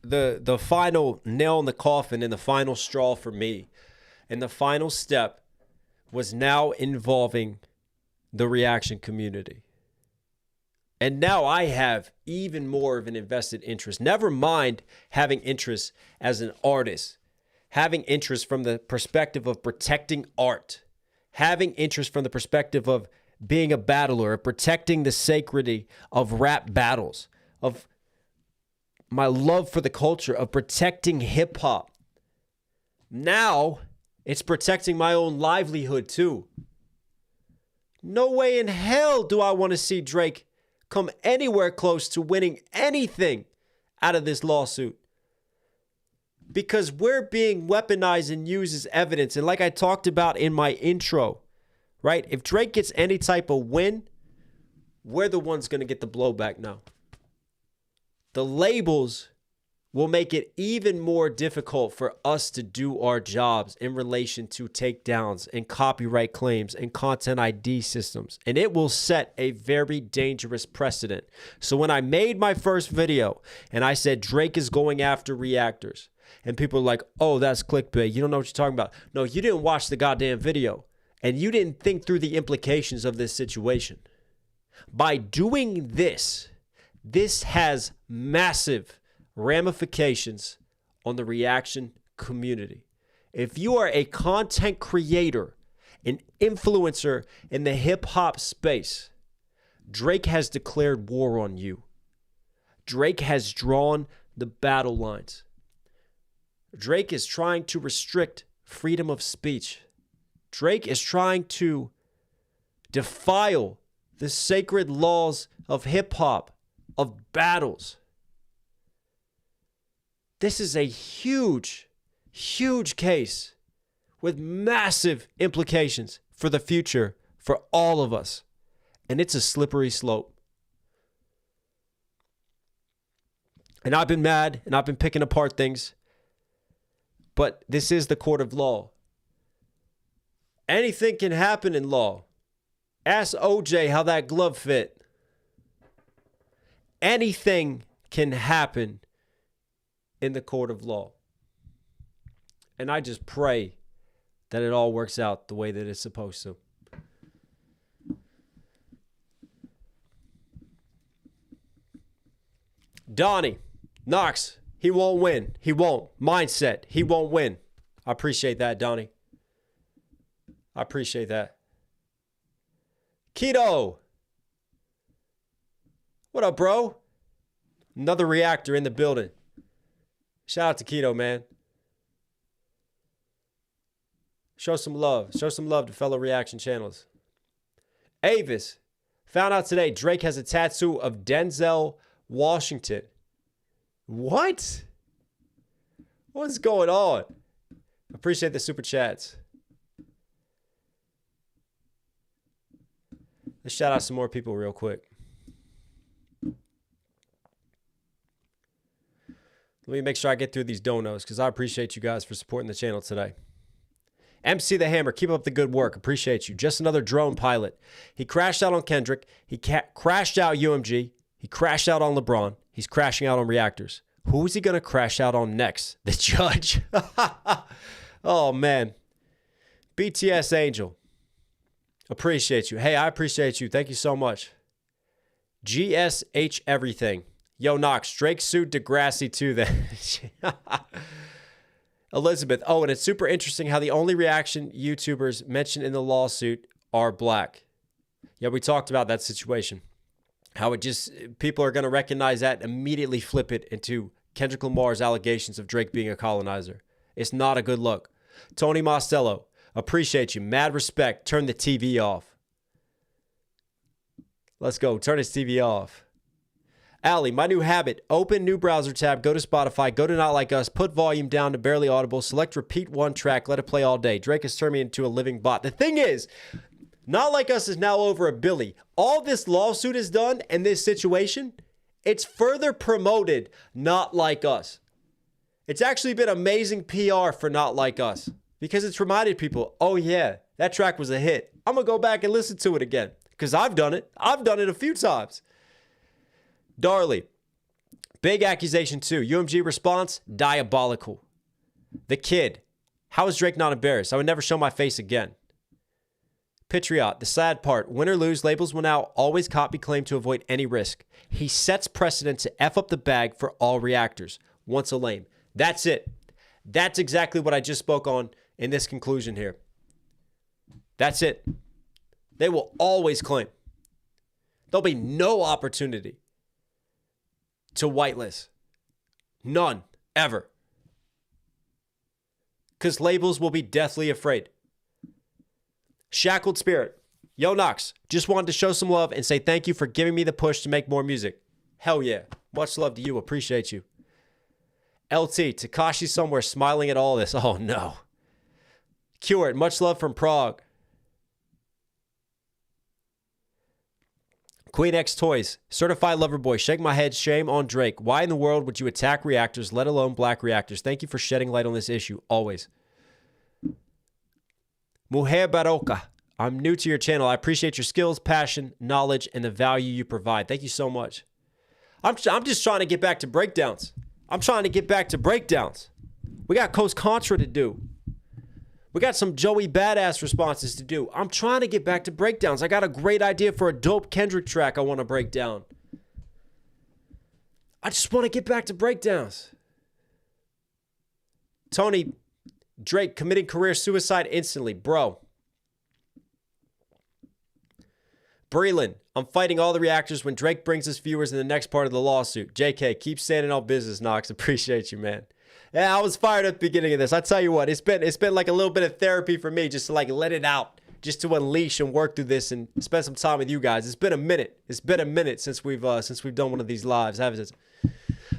the final nail in the coffin and the final straw for me and the final step was now involving the reaction community. And now I have even more of an invested interest. Never mind having interest as an artist, having interest from the perspective of protecting art, having interest from the perspective of being a battler, of protecting the sacredity of rap battles, of my love for the culture, of protecting hip hop. Now it's protecting my own livelihood too. No way in hell do I want to see Drake come anywhere close to winning anything out of this lawsuit. Because we're being weaponized and used as evidence. And like I talked about in my intro, right? If Drake gets any type of win, we're the ones going to get the blowback now. The labels will make it even more difficult for us to do our jobs in relation to takedowns and copyright claims and content ID systems. And it will set a very dangerous precedent. So when I made my first video and I said Drake is going after reactors, and people are like, oh, that's clickbait. You don't know what you're talking about. No, you didn't watch the goddamn video. And you didn't think through the implications of this situation. By doing this, this has massive ramifications on the reaction community. If you are a content creator, an influencer in the hip hop space, Drake has declared war on you. Drake has drawn the battle lines. Drake is trying to restrict freedom of speech. Drake is trying to defile the sacred laws of hip-hop, of battles. This is a huge, huge case with massive implications for the future for all of us. And it's a slippery slope. And I've been mad and I've been picking apart things. But this is the court of law. Anything can happen in law. Ask OJ how that glove fit. Anything can happen in the court of law. And I just pray that it all works out the way that it's supposed to. Donnie, Knox, he won't win. He won't. Mindset, he won't win. I appreciate that, Donnie. I appreciate that. Keto. What up, bro? Another reactor in the building. Shout out to Keto, man. Show some love. Show some love to fellow reaction channels. Avis. Found out today Drake has a tattoo of Denzel Washington. What? What's going on? Appreciate the super chats. Let's shout out some more people real quick. Let me make sure I get through these donos because I appreciate you guys for supporting the channel today. MC the Hammer, keep up the good work. Appreciate you. Just another drone pilot. He crashed out on Kendrick. He crashed out UMG. He crashed out on LeBron. He's crashing out on reactors. Who is he going to crash out on next? The judge. Oh, man. BTS Angel. Appreciate you. Hey, I appreciate you. Thank you so much. GSH Everything. Yo, Knox, Drake sued Degrassi too then. Elizabeth. Oh, and it's super interesting how the only reaction YouTubers mentioned in the lawsuit are black. Yeah, we talked about that situation. How it just, people are going to recognize that and immediately flip it into Kendrick Lamar's allegations of Drake being a colonizer. It's not a good look. Tony Mostello. Appreciate you. Mad respect. Turn the TV off. Let's go. Turn his TV off. Allie, my new habit. Open new browser tab. Go to Spotify. Go to Not Like Us. Put volume down to barely audible. Select repeat one track. Let it play all day. Drake has turned me into a living bot. The thing is, Not Like Us is now over a Billy. All this lawsuit is done and this situation, it's further promoted Not Like Us. It's actually been amazing PR for Not Like Us. Because it's reminded people, oh yeah, that track was a hit. I'm going to go back and listen to it again. Because I've done it. I've done it a few times. Darley, big accusation too. UMG response, diabolical. The Kid, how is Drake not embarrassed? I would never show my face again. Patriot, the sad part, win or lose, labels will now always copy claim to avoid any risk. He sets precedent to F up the bag for all reactors. Once a lame. That's it. That's exactly what I just spoke on in this conclusion here. That's it. They will always claim. There'll be no opportunity to whitelist. None. Ever. Because labels will be deathly afraid. Shackled Spirit. Yo, Knox. Just wanted to show some love and say thank you for giving me the push to make more music. Hell yeah. Much love to you. Appreciate you. LT. Tekashi somewhere smiling at all this. Oh, no. Cured. Much love from Prague. Queen X Toys. Certified Lover Boy. Shake my head. Shame on Drake. Why in the world would you attack reactors, let alone black reactors? Thank you for shedding light on this issue. Always. Mujer Baroka. I'm new to your channel. I appreciate your skills, passion, knowledge, and the value you provide. Thank you so much. I'm just trying to get back to breakdowns. We got Coast Contra to do. We got some Joey Badass responses to do. I'm trying to get back to breakdowns. I got a great idea for a dope Kendrick track I want to break down. I just want to get back to breakdowns. Tony, Drake committing career suicide instantly. Bro. Breland, I'm fighting all the reactors when Drake brings his viewers in the next part of the lawsuit. JK, keep standing on business, Knox. Appreciate you, man. Yeah, I was fired at the beginning of this. I tell you what, it's been like a little bit of therapy for me just to like let it out, just to unleash and work through this and spend some time with you guys. It's been a minute. It's been a minute since we've done one of these lives, haven't it?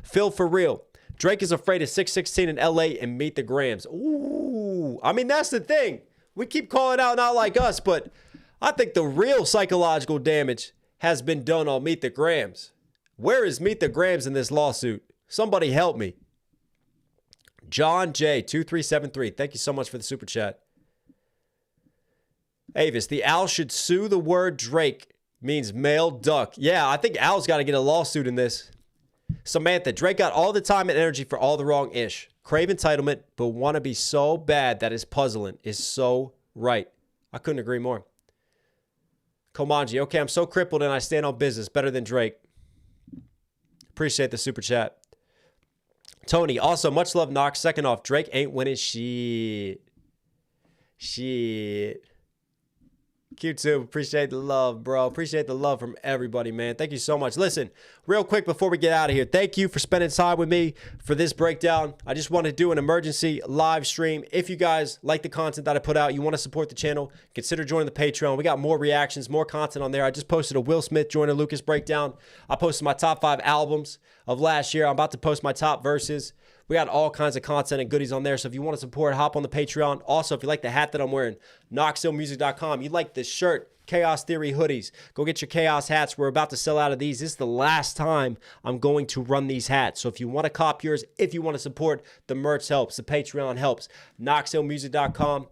Phil for real. Drake is afraid of 616 in LA and Meet the Grams. Ooh, I mean that's the thing. We keep calling out not like us, but I think the real psychological damage has been done on Meet the Grams. Where is Meet the Grams in this lawsuit? Somebody help me. John J 2373. Thank you so much for the super chat. Avis, the owl should sue. The word Drake means male duck. Yeah, I think Al's got to get a lawsuit in this. Samantha, Drake got all the time and energy for all the wrong ish. Crave entitlement, but want to be so bad that is puzzling is so right. I couldn't agree more. Komanji, okay, I'm so crippled and I stand on business. Better than Drake. Appreciate the super chat. Tony, also, much love, Knox. Second off, Drake ain't winning shit. Q2, appreciate the love, bro. Appreciate the love from everybody, man. Thank you so much. Listen, real quick before we get out of here, thank you for spending time with me for this breakdown. I just want to do an emergency live stream. If you guys like the content that I put out, you want to support the channel, consider joining the Patreon. We got more reactions, more content on there. I just posted a Will Smith, Joyner Lucas breakdown. I posted my top 5 albums of last year. I'm about to post my top verses. We got all kinds of content and goodies on there. So if you want to support, hop on the Patreon. Also, if you like the hat that I'm wearing, knoxhilldmv.com. You like the shirt, Chaos Theory hoodies, go get your Chaos hats. We're about to sell out of these. This is the last time I'm going to run these hats. So if you want to cop yours, if you want to support, the merch helps. The Patreon helps. knoxhilldmv.com.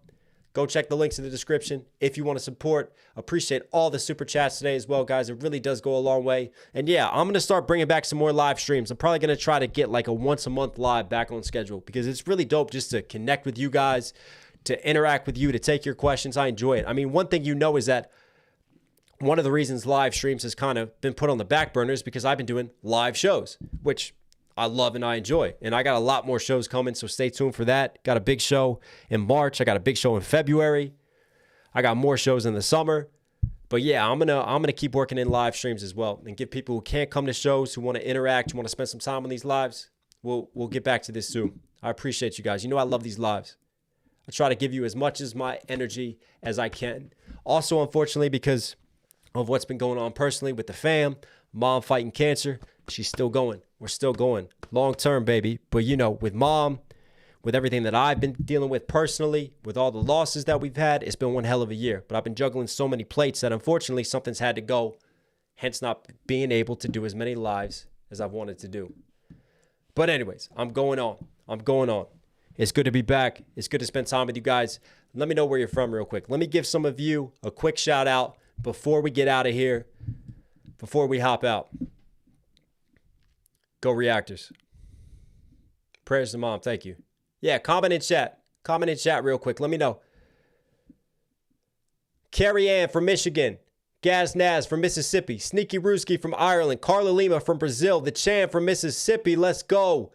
Go check the links in the description if you want to support. Appreciate all the super chats today as well, guys. It really does go a long way. And yeah, I'm going to start bringing back some more live streams. I'm probably going to try to get like a once a month live back on schedule because it's really dope just to connect with you guys, to interact with you, to take your questions. I enjoy it. I mean, one thing you know is that one of the reasons live streams has kind of been put on the back burner is because I've been doing live shows, which I love and I enjoy. And I got a lot more shows coming, so stay tuned for that. Got a big show in March. I got a big show in February. I got more shows in the summer. But yeah, I'm gonna keep working in live streams as well and give people who can't come to shows, who want to interact, who want to spend some time on these lives. We'll get back to this soon. I appreciate you guys. You know I love these lives. I try to give you as much as my energy as I can. Also, unfortunately, because of what's been going on personally with the fam, mom fighting cancer, she's still going. We're still going long term, baby. But, you know, with mom, with everything that I've been dealing with personally, with all the losses that we've had, it's been one hell of a year. But I've been juggling so many plates that unfortunately something's had to go, hence not being able to do as many lives as I've wanted to do. But anyways, I'm going on. It's good to be back. It's good to spend time with you guys. Let me know where you're from real quick. Let me give some of you a quick shout out before we get out of here, before we hop out. Go Reactors. Prayers to mom. Thank you. Yeah, comment in chat. Comment in chat real quick. Let me know. Carrie Ann from Michigan. Gaz Naz from Mississippi. Sneaky Ruski from Ireland. Carla Lima from Brazil. The Chan from Mississippi. Let's go.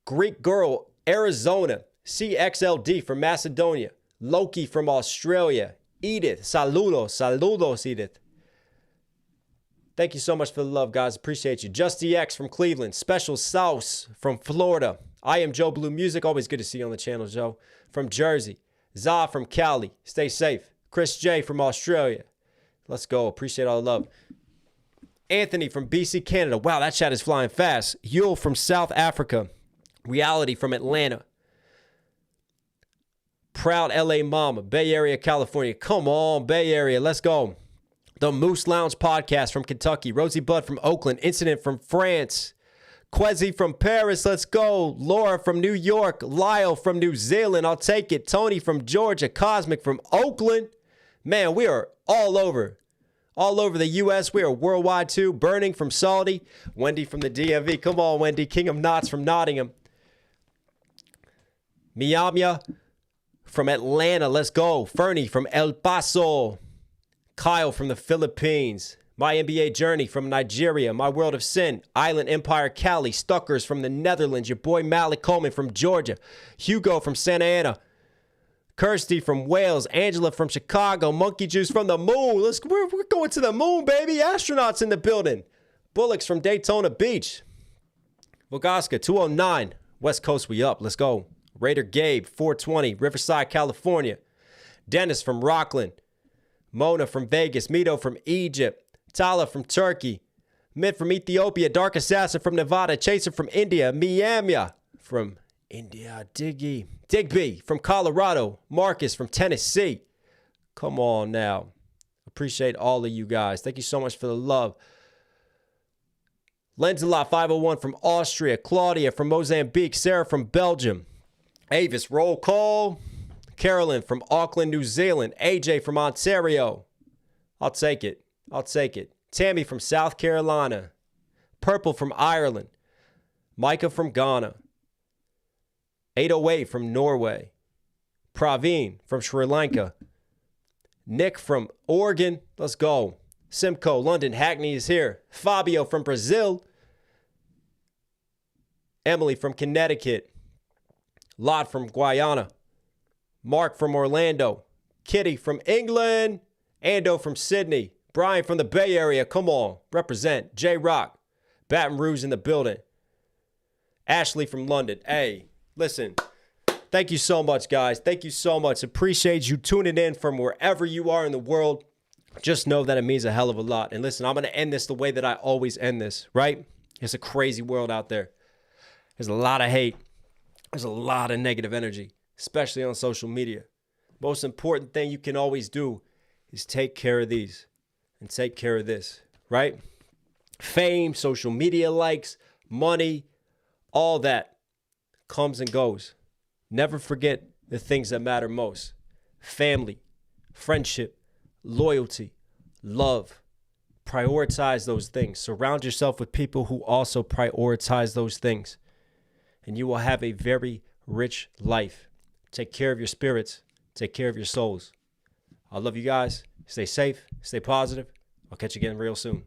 Greek Girl, Arizona. CXLD from Macedonia. Loki from Australia. Edith. Saludos, Edith. Thank you so much for the love, guys. Appreciate you. Just EX from Cleveland. Special Sauce from Florida. I am Joe Blue Music. Always good to see you on the channel, Joe. From Jersey. Za from Cali. Stay safe. Chris J from Australia. Let's go. Appreciate all the love. Anthony from BC, Canada. Wow, that chat is flying fast. Yul from South Africa. Reality from Atlanta. Proud LA Mama. Bay Area, California. Come on, Bay Area. Let's go. The Moose Lounge Podcast from Kentucky. Rosie Bud from Oakland. Incident from France. Quezzy from Paris. Let's go. Laura from New York. Lyle from New Zealand. I'll take it. Tony from Georgia. Cosmic from Oakland. Man, we are all over the U.S. We are worldwide too. Burning from Saudi. Wendy from the DMV. Come on, Wendy. King of Knots from Nottingham. Miyamia from Atlanta. Let's go. Fernie from El Paso. Kyle from the Philippines. My NBA Journey from Nigeria. My World of Sin. Island Empire Cali. Stuckers from the Netherlands. Your boy Malik Coleman from Georgia. Hugo from Santa Ana. Kirsty from Wales. Angela from Chicago. Monkey Juice from the moon. We're going to the moon, baby. Astronauts in the building. Bullocks from Daytona Beach. Vogaska 209. West Coast, we up. Let's go. Raider Gabe, 420, Riverside, California. Dennis from Rockland. Mona from Vegas. Mito from Egypt. Tala from Turkey. Mid from Ethiopia. Dark Assassin from Nevada. Chaser from India. Miamia from India. Digby from Colorado. Marcus from Tennessee. Come on now. Appreciate all of you guys. Thank you so much for the love. Lenzelot 501 from Austria. Claudia from Mozambique. Sarah from Belgium. Avis, roll call. Carolyn from Auckland, New Zealand. AJ from Ontario. I'll take it. Tammy from South Carolina. Purple from Ireland. Micah from Ghana. 808 from Norway. Praveen from Sri Lanka. Nick from Oregon. Let's go. Simcoe, London. Hackney is here. Fabio from Brazil. Emily from Connecticut. Lot from Guyana. Mark from Orlando. Kitty from England. Ando from Sydney. Brian from the Bay Area. Come on. Represent. J-Rock. Baton Rouge in the building. Ashley from London. Hey, listen. Thank you so much, guys. Thank you so much. Appreciate you tuning in from wherever you are in the world. Just know that it means a hell of a lot. And listen, I'm going to end this the way that I always end this, right? It's a crazy world out there. There's a lot of hate. There's a lot of negative energy, especially on social media. Most important thing you can always do is take care of these and take care of this, right? Fame, social media likes, money, all that comes and goes. Never forget the things that matter most. Family, friendship, loyalty, love. Prioritize those things. Surround yourself with people who also prioritize those things. And you will have a very rich life. Take care of your spirits. Take care of your souls. I love you guys. Stay safe. Stay positive. I'll catch you again real soon.